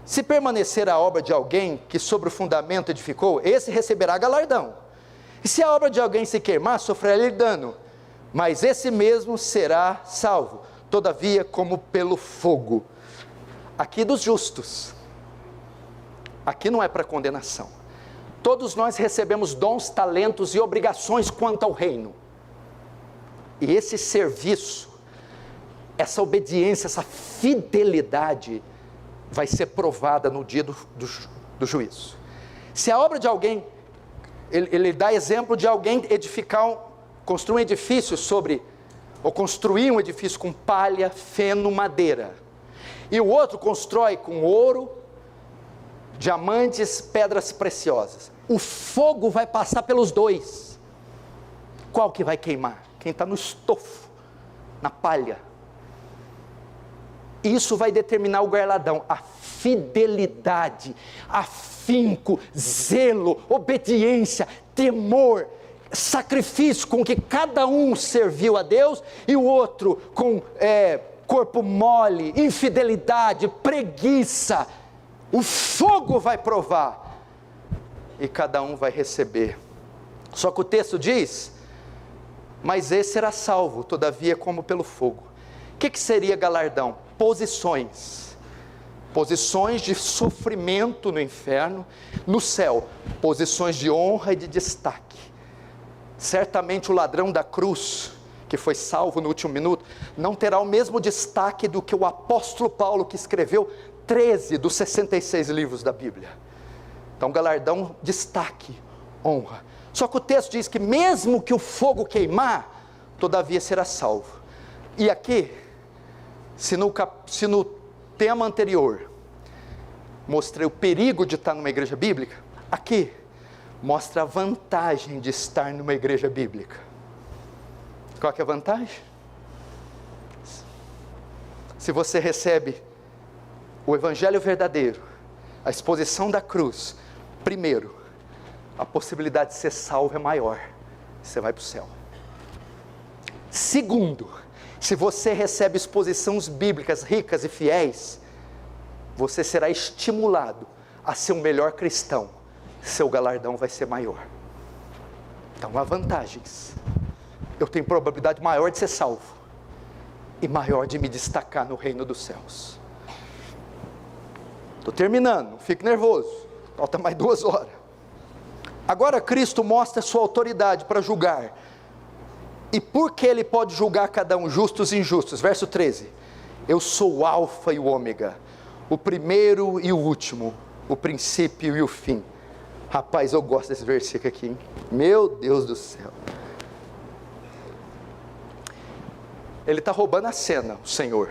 Se permanecer a obra de alguém que sobre o fundamento edificou, esse receberá galardão. E se a obra de alguém se queimar, sofrerá dano, mas esse mesmo será salvo, todavia como pelo fogo. Aqui dos justos. Aqui não é para condenação. Todos nós recebemos dons, talentos e obrigações quanto ao reino. E esse serviço, essa obediência, essa fidelidade vai ser provada no dia do juízo. Se a obra de alguém, ele dá exemplo de alguém construir um edifício ou construir um edifício com palha, feno, madeira. E o outro constrói com ouro, diamantes, pedras preciosas. O fogo vai passar pelos dois. Qual que vai queimar? Quem está no estofo, na palha. Isso vai determinar o galardão, a fidelidade, afinco, zelo, obediência, temor, sacrifício com que cada um serviu a Deus, e o outro com corpo mole, infidelidade, preguiça. O fogo vai provar e cada um vai receber. Só que o texto diz: mas esse será salvo, todavia, como pelo fogo. O que seria galardão? Posições de sofrimento no inferno. No céu, posições de honra e de destaque. Certamente o ladrão da cruz, que foi salvo no último minuto, não terá o mesmo destaque do que o apóstolo Paulo, que escreveu 13 dos 66 livros da Bíblia. Então galardão, destaque, honra. Só que o texto diz que mesmo que o fogo queimar, todavia será salvo. E aqui, se no tema anterior mostrei o perigo de estar numa igreja bíblica, aqui mostra a vantagem de estar numa igreja bíblica. Qual que é a vantagem? Se você recebe o evangelho verdadeiro, a exposição da cruz, primeiro, a possibilidade de ser salvo é maior, você vai para o céu. Segundo, se você recebe exposições bíblicas ricas e fiéis, você será estimulado a ser um melhor cristão, seu galardão vai ser maior. Então há vantagens. Eu tenho probabilidade maior de ser salvo e maior de me destacar no reino dos céus. Estou terminando, não fique nervoso, falta mais 2 horas. Agora Cristo mostra sua autoridade para julgar. E por que Ele pode julgar cada um, justos e injustos? Verso 13: eu sou o alfa e o ômega, o primeiro e o último, o princípio e o fim. Rapaz, eu gosto desse versículo aqui, hein? Meu Deus do céu. Ele está roubando a cena, o Senhor,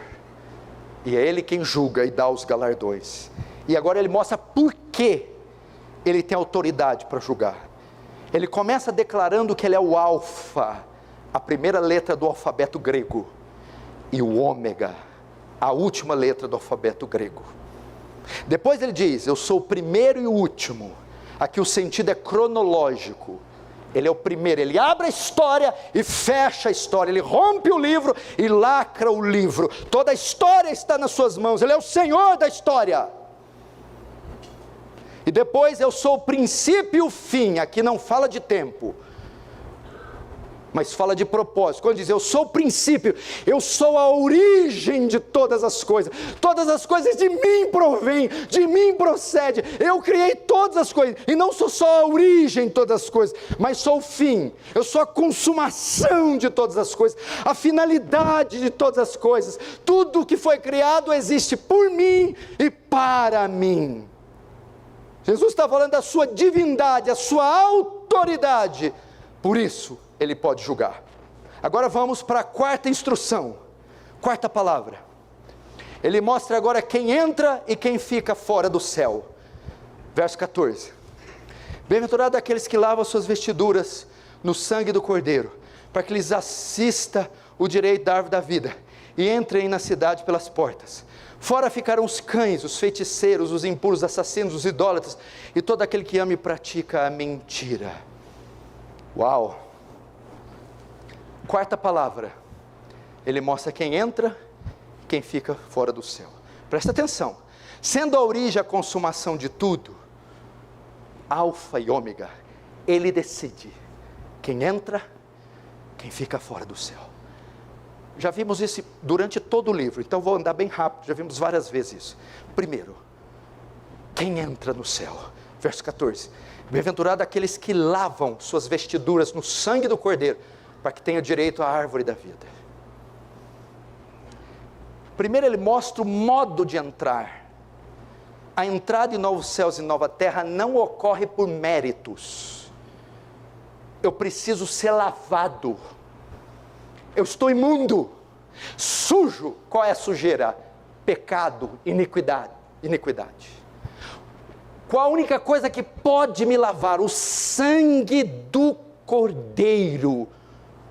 e é Ele quem julga e dá os galardões. E agora Ele mostra por que Ele tem autoridade para julgar. Ele começa declarando que Ele é o alfa, a primeira letra do alfabeto grego, e o ômega, a última letra do alfabeto grego. Depois ele diz: eu sou o primeiro e o último. Aqui o sentido é cronológico. Ele é o primeiro, ele abre a história e fecha a história, ele rompe o livro e lacra o livro. Toda a história está nas suas mãos, ele é o Senhor da história. E depois: eu sou o princípio e o fim. Aqui não fala de tempo, mas fala de propósito. Quando diz eu sou o princípio, eu sou a origem de todas as coisas de mim provém, de mim procede, eu criei todas as coisas, e não sou só a origem de todas as coisas, mas sou o fim, eu sou a consumação de todas as coisas, a finalidade de todas as coisas. Tudo que foi criado existe por mim e para mim. Jesus está falando da sua divindade, a sua autoridade, por isso Ele pode julgar. Agora vamos para a quarta instrução, quarta palavra. Ele mostra agora quem entra e quem fica fora do céu. Verso 14: bem-aventurado aqueles que lavam suas vestiduras no sangue do Cordeiro, para que lhes assista o direito da árvore da vida, e entrem na cidade pelas portas. Fora ficarão os cães, os feiticeiros, os impuros, os assassinos, os idólatras, e todo aquele que ama e pratica a mentira. Uau! Quarta palavra, ele mostra quem entra, quem fica fora do céu. Presta atenção: sendo a origem a consumação de tudo, alfa e ômega, ele decide quem entra, quem fica fora do céu. Já vimos isso durante todo o livro, então vou andar bem rápido, já vimos várias vezes isso. Primeiro, quem entra no céu? Verso 14: bem-aventurado aqueles que lavam suas vestiduras no sangue do Cordeiro, para que tenha direito à árvore da vida. Primeiro ele mostra o modo de entrar. A entrada em novos céus e nova terra não ocorre por méritos. Eu preciso ser lavado. Eu estou imundo, sujo. Qual é a sujeira? Pecado, iniquidade. Qual a única coisa que pode me lavar? O sangue do Cordeiro.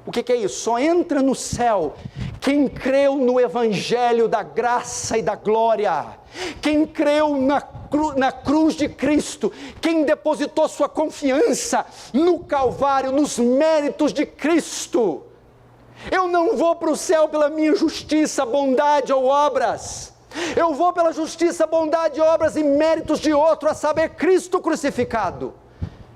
O que é isso? Só entra no céu quem creu no evangelho da graça e da glória, quem creu na cruz de Cristo, quem depositou sua confiança no Calvário, nos méritos de Cristo. Eu não vou para o céu pela minha justiça, bondade ou obras. Eu vou pela justiça, bondade, obras e méritos de outro, a saber, Cristo crucificado.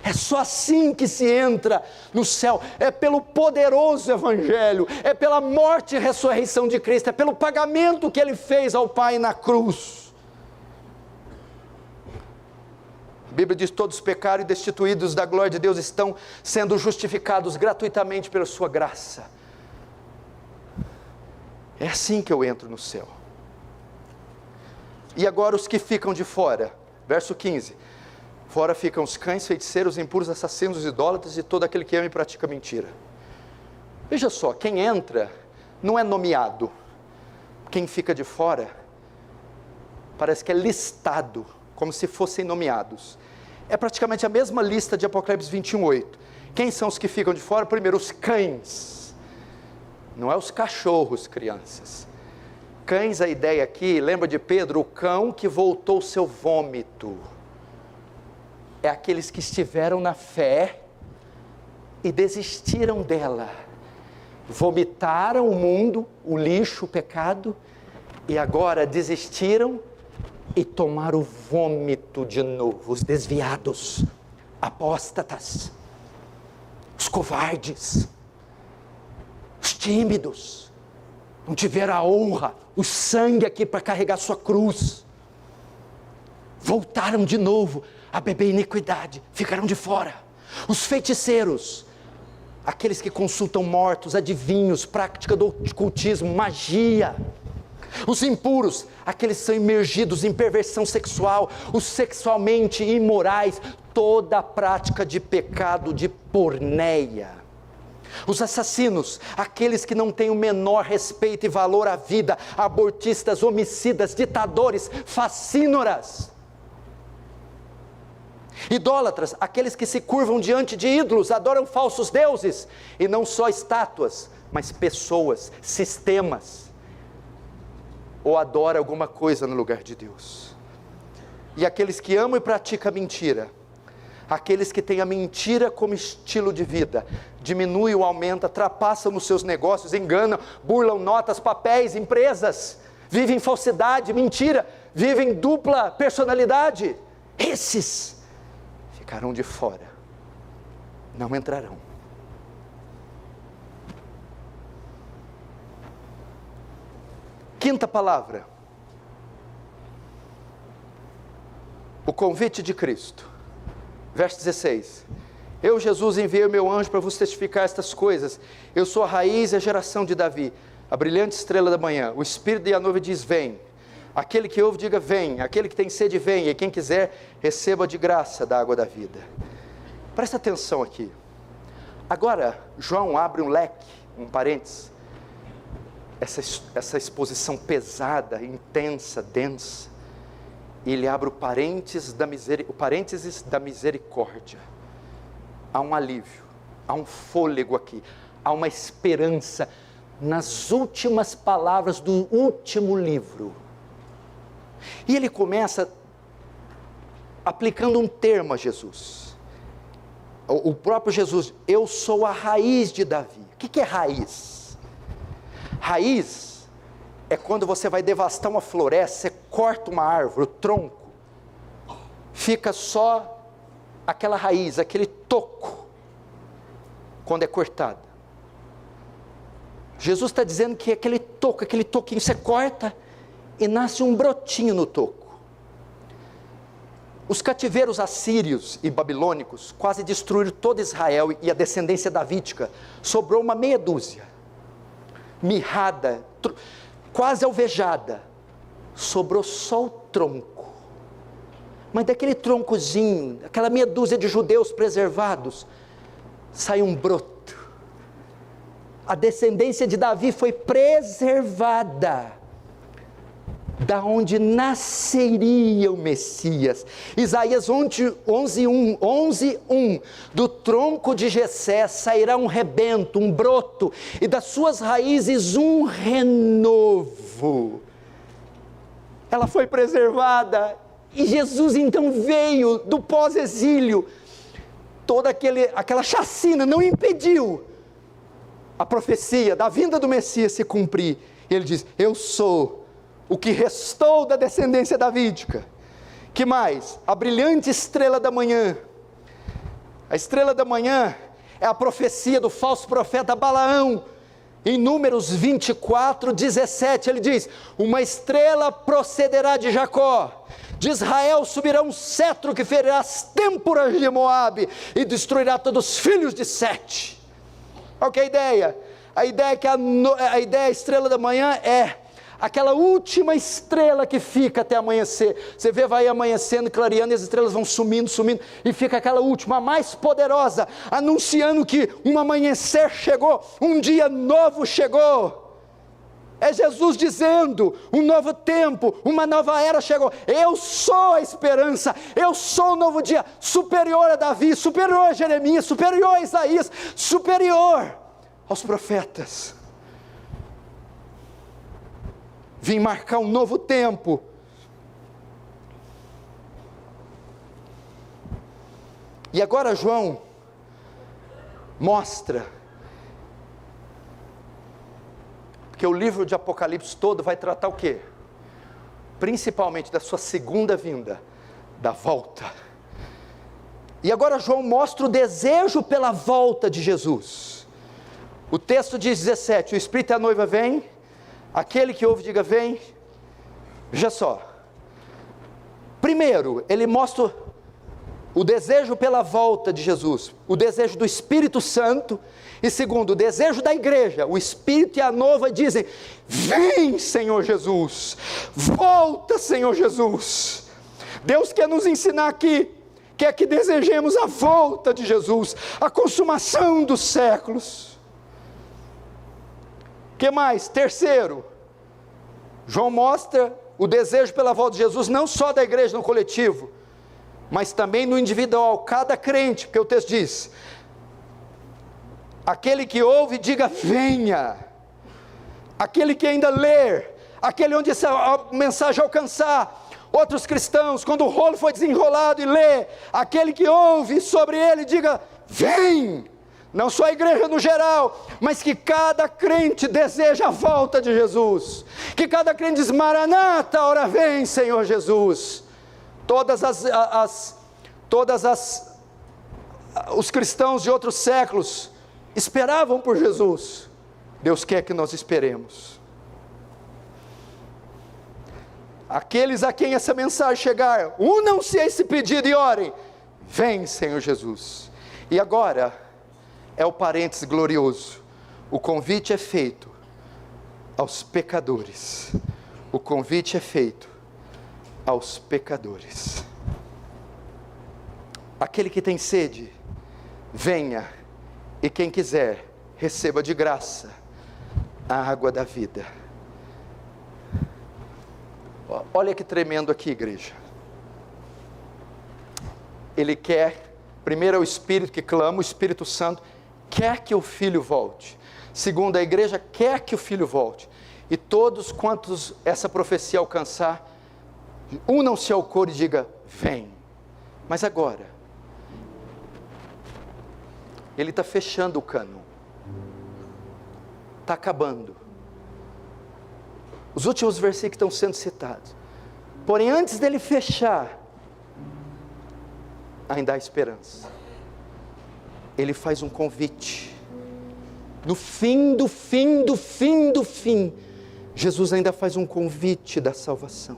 É só assim que se entra no céu, é pelo poderoso Evangelho, é pela morte e ressurreição de Cristo, é pelo pagamento que Ele fez ao Pai na cruz. A Bíblia diz: todos pecaram e destituídos da glória de Deus estão sendo justificados gratuitamente pela sua graça. É assim que eu entro no céu. E agora os que ficam de fora, verso 15, fora ficam os cães, feiticeiros, impuros, assassinos, idólatras e todo aquele que ama e pratica mentira. Veja só, quem entra não é nomeado, quem fica de fora parece que é listado, como se fossem nomeados. É praticamente a mesma lista de Apocalipse 21:8. Quem são os que ficam de fora? Primeiro, os cães, não é os cachorros, crianças. Cães, a ideia aqui, lembra de Pedro, o cão que voltou o seu vômito. É aqueles que estiveram na fé e desistiram dela. Vomitaram o mundo, o lixo, o pecado, e agora desistiram e tomaram o vômito de novo. Os desviados, apóstatas, os covardes, os tímidos, não tiveram a honra, o sangue aqui para carregar sua cruz, voltaram de novo a beber iniquidade, ficaram de fora. Os feiticeiros, aqueles que consultam mortos, adivinhos, prática do ocultismo, magia. Os impuros, aqueles que são imergidos em perversão sexual, os sexualmente imorais, toda a prática de pecado, de porneia. Os assassinos, aqueles que não têm o menor respeito e valor à vida, abortistas, homicidas, ditadores, facínoras. Idólatras, aqueles que se curvam diante de ídolos, adoram falsos deuses, e não só estátuas, mas pessoas, sistemas, ou adoram alguma coisa no lugar de Deus. E aqueles que amam e praticam mentira, aqueles que têm a mentira como estilo de vida, diminuem ou aumentam, trapaçam nos seus negócios, enganam, burlam notas, papéis, empresas, vivem falsidade, mentira, vivem dupla personalidade. Esses ficarão de fora, não entrarão. Quinta palavra, o convite de Cristo. Verso 16, eu, Jesus, enviei o meu anjo para vos testificar estas coisas. Eu sou a raiz e a geração de Davi, a brilhante estrela da manhã. O Espírito e a nuvem diz: vem. Aquele que ouve, diga: vem. Aquele que tem sede, vem. E quem quiser, receba de graça da água da vida. Presta atenção aqui. Agora, João abre um leque, um parênteses. Essa exposição pesada, intensa, densa. E ele abre o parênteses da misericórdia. Há um alívio, há um fôlego aqui, há uma esperança nas últimas palavras do último livro. E ele começa aplicando um termo a Jesus. O próprio Jesus: eu sou a raiz de Davi. O que é raiz? Raiz é quando você vai devastar uma floresta, você corta uma árvore, o tronco, fica só aquela raiz, aquele toco, quando é cortado. Jesus está dizendo que aquele toquinho você corta e nasce um brotinho no toco. Os cativeiros assírios e babilônicos quase destruíram todo Israel e a descendência davídica. Sobrou uma meia dúzia, mirrada, quase alvejada. Sobrou só o tronco. Mas daquele troncozinho, aquela meia dúzia de judeus preservados, sai um broto. A descendência de Davi foi preservada, da onde nasceria o Messias. Isaías 11:1, do tronco de Jessé sairá um rebento, um broto, e das suas raízes um renovo. Ela foi preservada, E Jesus então veio do pós-exílio, toda aquela chacina não impediu a profecia da vinda do Messias se cumprir. Ele diz: eu sou o que restou da descendência davídica. Que mais? A brilhante estrela da manhã. A estrela da manhã é a profecia do falso profeta Balaão. Em Números 24, 17, ele diz: uma estrela procederá de Jacó, de Israel subirá um cetro que ferirá as têmporas de Moabe e destruirá todos os filhos de Sete. Qual que é a ideia? A ideia é que a estrela da manhã é aquela última estrela que fica até amanhecer. Você vê, vai amanhecendo, clareando, e as estrelas vão sumindo, e fica aquela última, a mais poderosa, anunciando que um amanhecer chegou, um dia novo chegou. É Jesus dizendo: um novo tempo, uma nova era chegou. Eu sou a esperança, eu sou o novo dia, superior a Davi, superior a Jeremias, superior a Isaías, superior aos profetas. Vim marcar um novo tempo. E agora João mostra, porque o livro de Apocalipse todo vai tratar o quê? Principalmente da sua segunda vinda, da volta. E agora João mostra o desejo pela volta de Jesus. O texto diz 17: o Espírito e a noiva vêm, aquele que ouve diga vem. Veja só, primeiro ele mostra o desejo pela volta de Jesus, o desejo do Espírito Santo, e segundo, o desejo da igreja. O Espírito e a noiva dizem: vem, Senhor Jesus, volta, Senhor Jesus. Deus quer nos ensinar aqui, quer que desejemos a volta de Jesus, a consumação dos séculos. O que mais? Terceiro, João mostra o desejo pela volta de Jesus, não só da igreja no coletivo, mas também no individual, cada crente, porque o texto diz: aquele que ouve diga venha, aquele que ainda lê, aquele onde essa mensagem alcançar outros cristãos, quando o rolo foi desenrolado e lê, aquele que ouve sobre ele diga vem. Não só a igreja no geral, mas que cada crente deseja a volta de Jesus, que cada crente diz: Maranata, ora vem, Senhor Jesus. Os cristãos de outros séculos esperavam por Jesus. Deus quer que nós esperemos. Aqueles a quem essa mensagem chegar, unam-se a esse pedido e orem: vem, Senhor Jesus. E agora é o parênteses glorioso. O convite é feito aos pecadores. O convite é feito aos pecadores. Aquele que tem sede, venha, e quem quiser, receba de graça a água da vida. Olha que tremendo aqui, igreja. Ele quer, primeiro é o Espírito que clama, o Espírito Santo quer que o Filho volte. Segundo, a igreja quer que o Filho volte. E todos quantos essa profecia alcançar, unam-se ao coro e diga vem. Mas agora, ele está fechando o cânon, está acabando. Os últimos versículos estão sendo citados. Porém, antes dele fechar, ainda há esperança. Ele faz um convite. No fim do fim do fim do fim, Jesus ainda faz um convite da salvação.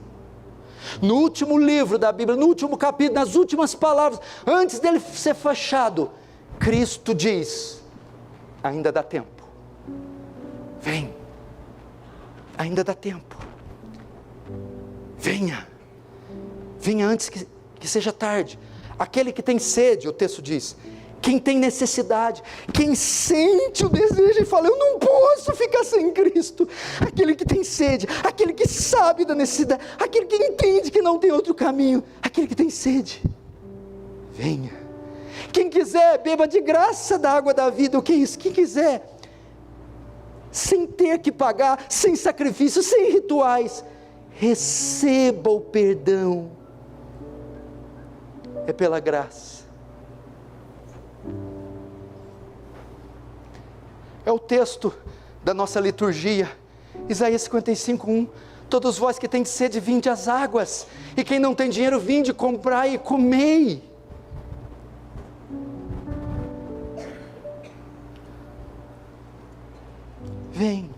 No último livro da Bíblia, no último capítulo, nas últimas palavras, antes dele ser fechado, Cristo diz: ainda dá tempo. Vem. Ainda dá tempo. Venha. Venha antes que seja tarde. Aquele que tem sede, o texto diz, quem tem necessidade, quem sente o desejo e fala: eu não posso ficar sem Cristo. Aquele que tem sede, aquele que sabe da necessidade, aquele que entende que não tem outro caminho, aquele que tem sede, venha. Quem quiser, beba de graça da água da vida. O que é isso? Quem quiser, sem ter que pagar, sem sacrifício, sem rituais, receba o perdão é pela graça. É o texto da nossa liturgia, Isaías 55:1. Todos vós que tendes sede, vinde às águas, e quem não tem dinheiro, vinde, comprai e comei. Vem.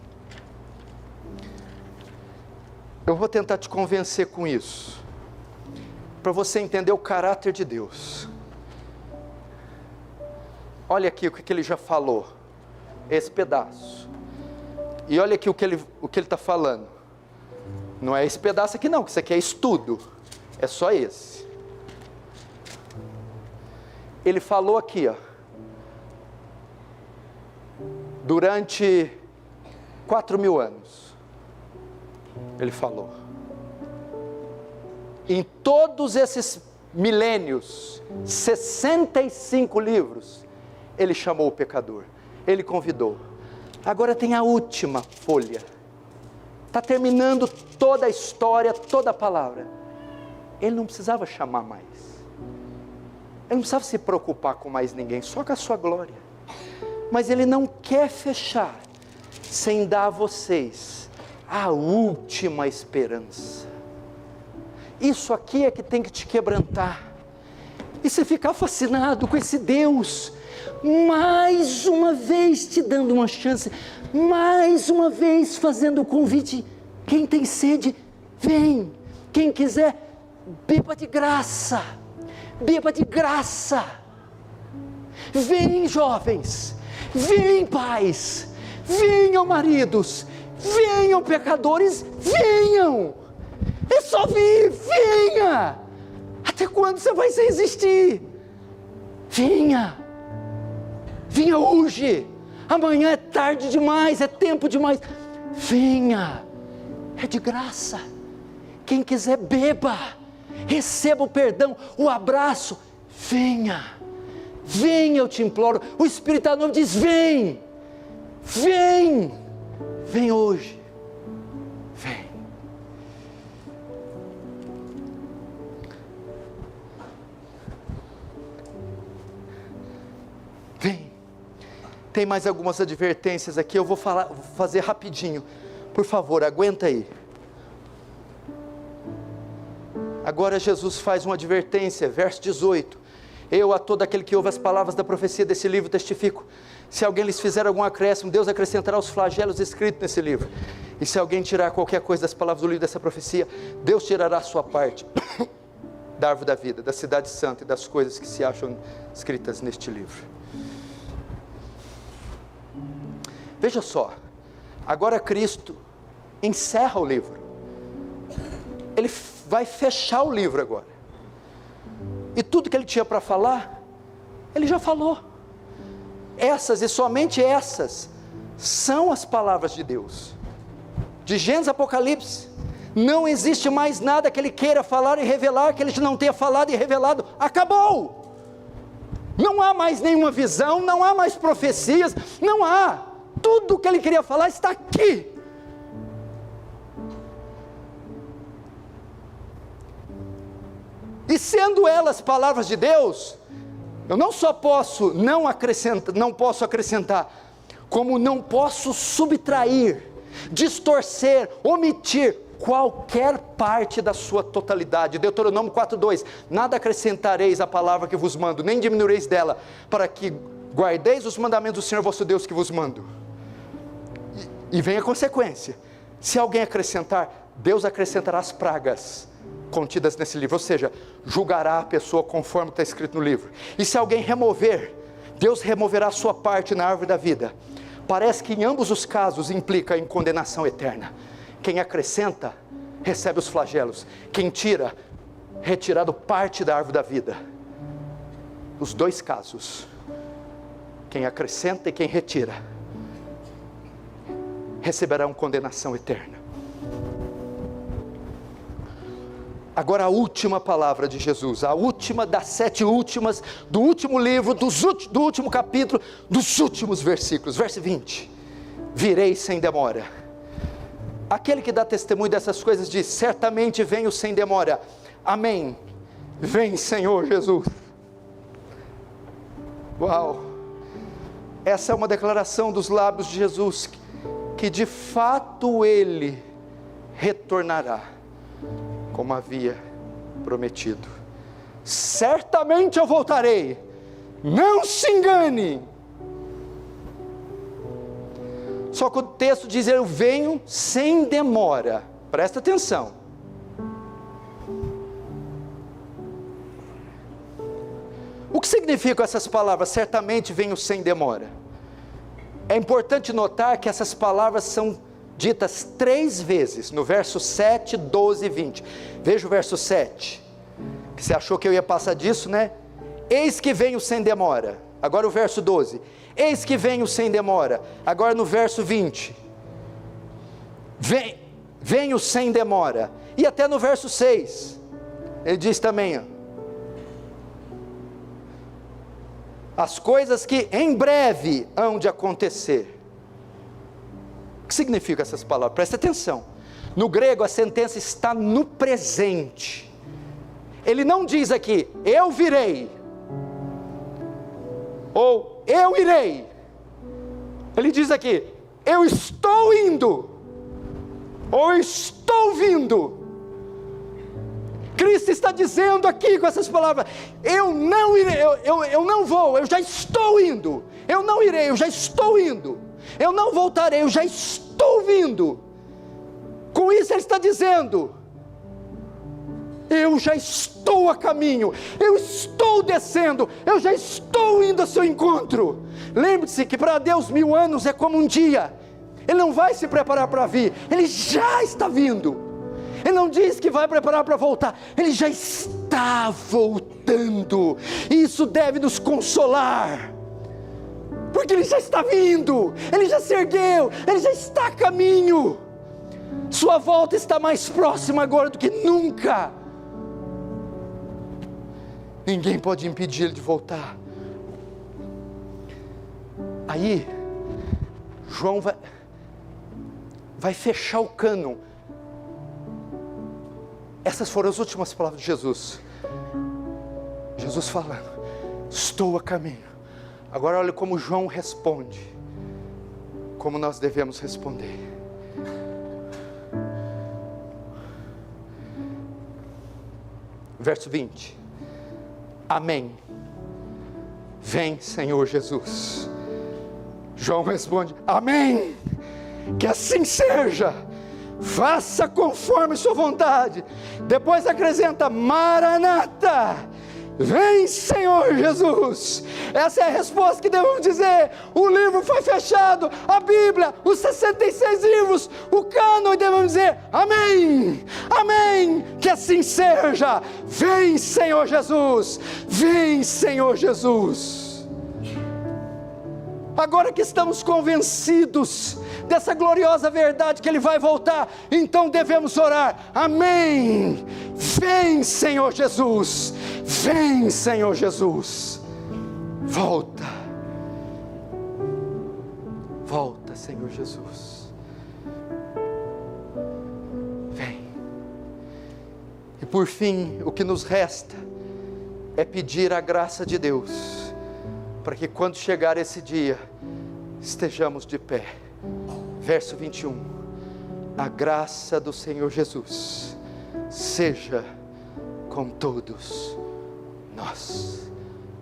Eu vou tentar te convencer com isso, para você entender o caráter de Deus. Olha aqui o que ele já falou, esse pedaço. E olha aqui o que ele está falando. Não é esse pedaço aqui não, que isso aqui é estudo. É só esse. Ele falou aqui, ó. Durante 4.000 anos. Ele falou. Em todos esses milênios, 65 livros, ele chamou o pecador. Ele convidou. Agora tem a última folha. Está terminando toda a história, toda a palavra. Ele não precisava chamar mais. Ele não precisava se preocupar com mais ninguém, só com a sua glória. Mas ele não quer fechar sem dar a vocês a última esperança. Isso aqui é que tem que te quebrantar. E você ficar fascinado com esse Deus, mais uma vez te dando uma chance, mais uma vez fazendo o convite. Quem tem sede, vem. Quem quiser, beba de graça. Beba de graça. Vem, jovens. Vem, pais. Venham, maridos. Venham, pecadores. Venham. É só vir. Venha. Até quando você vai se resistir? Venha. Venha hoje. Amanhã é tarde demais, é tempo demais. Venha. É de graça. Quem quiser, beba. Receba o perdão, o abraço. Venha. Venha, eu te imploro. O Espírito Santo diz: vem. Vem. Vem hoje. Vem. Vem. Tem mais algumas advertências aqui, eu vou fazer rapidinho. Por favor, aguenta aí. Agora Jesus faz uma advertência, verso 18. Eu a todo aquele que ouve as palavras da profecia desse livro testifico. Se alguém lhes fizer algum acréscimo, Deus acrescentará os flagelos escritos nesse livro. E se alguém tirar qualquer coisa das palavras do livro dessa profecia, Deus tirará a sua parte da árvore da vida, da cidade santa e das coisas que se acham escritas neste livro. Veja só, agora Cristo encerra o livro. Ele vai fechar o livro agora. E tudo que ele tinha para falar, ele já falou. Essas e somente essas são as palavras de Deus. De Gênesis a Apocalipse, não existe mais nada que ele queira falar e revelar que ele não tenha falado e revelado. Acabou! Não há mais nenhuma visão, não há mais profecias, não há. Tudo que ele queria falar está aqui. E sendo elas palavras de Deus, eu não só posso não acrescentar, como não posso subtrair, distorcer, omitir qualquer parte da sua totalidade. Deuteronômio 4:2, nada acrescentareis à palavra que vos mando, nem diminuireis dela, para que guardeis os mandamentos do Senhor vosso Deus que vos mando. E vem a consequência, se alguém acrescentar, Deus acrescentará as pragas contidas nesse livro, ou seja, julgará a pessoa conforme está escrito no livro. E se alguém remover, Deus removerá a sua parte na árvore da vida. Parece que em ambos os casos implica em condenação eterna. Quem acrescenta, recebe os flagelos. Quem tira, retirado parte da árvore da vida. Os dois casos, quem acrescenta e quem retira, receberão condenação eterna. Agora a última palavra de Jesus, a última das 7 últimas, do último livro, do último capítulo, dos últimos versículos, verso 20, virei sem demora. Aquele que dá testemunho dessas coisas diz, certamente venho sem demora, amém. Vem, Senhor Jesus. Uau! Essa é uma declaração dos lábios de Jesus, que de fato Ele retornará, como havia prometido. Certamente eu voltarei, não se engane. Só que o texto diz: eu venho sem demora. Presta atenção. O que significam essas palavras? Certamente venho sem demora. É importante notar que essas palavras são ditas 3 vezes, no verso 7, 12 e 20. Veja o verso 7, que você achou que eu ia passar disso, né? Eis que venho sem demora. Agora o verso 12. Eis que venho sem demora. Agora no verso 20. Venho sem demora. E até no verso 6. Ele diz também, ó, as coisas que em breve hão de acontecer. O que significa essas palavras? Presta atenção. No grego a sentença está no presente. Ele não diz aqui, eu virei, ou eu irei. Ele diz aqui, eu estou indo, ou estou vindo. Cristo está dizendo aqui com essas palavras, eu não irei, eu não vou, eu já estou indo. Eu não irei, eu já estou indo. Eu não voltarei, eu já estou vindo. Com isso ele está dizendo, eu já estou a caminho, eu estou descendo, eu já estou indo ao seu encontro. Lembre-se que para Deus 1000 anos é como um dia. Ele não vai se preparar para vir, Ele já está vindo. Ele não diz que vai preparar para voltar, Ele já está voltando. E isso deve nos consolar, porque Ele já está vindo, Ele já se ergueu, Ele já está a caminho. Sua volta está mais próxima agora do que nunca. Ninguém pode impedir Ele de voltar. Aí, João vai fechar o cânon. Essas foram as últimas palavras de Jesus. Jesus falando, estou a caminho. Agora olha como João responde, como nós devemos responder. Verso 20. Amém. Vem, Senhor Jesus. João responde, amém. Que assim seja. Faça conforme sua vontade. Depois acrescenta, Maranata. Vem, Senhor Jesus. Essa é a resposta que devemos dizer. O livro foi fechado, a Bíblia, os 66 livros, o cânon, e devemos dizer, amém, amém, que assim seja. Vem, Senhor Jesus. Vem, Senhor Jesus. Agora que estamos convencidos dessa gloriosa verdade que Ele vai voltar, então devemos orar, amém. Vem, Senhor Jesus. Vem, Senhor Jesus. Volta. Volta, Senhor Jesus. Vem. E por fim, o que nos resta é pedir a graça de Deus, para que quando chegar esse dia, estejamos de pé. Verso 21, a graça do Senhor Jesus seja com todos nós.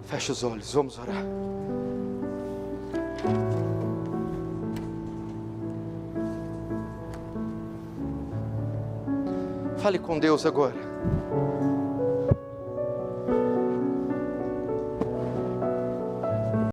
Feche os olhos, vamos orar. Fale com Deus agora.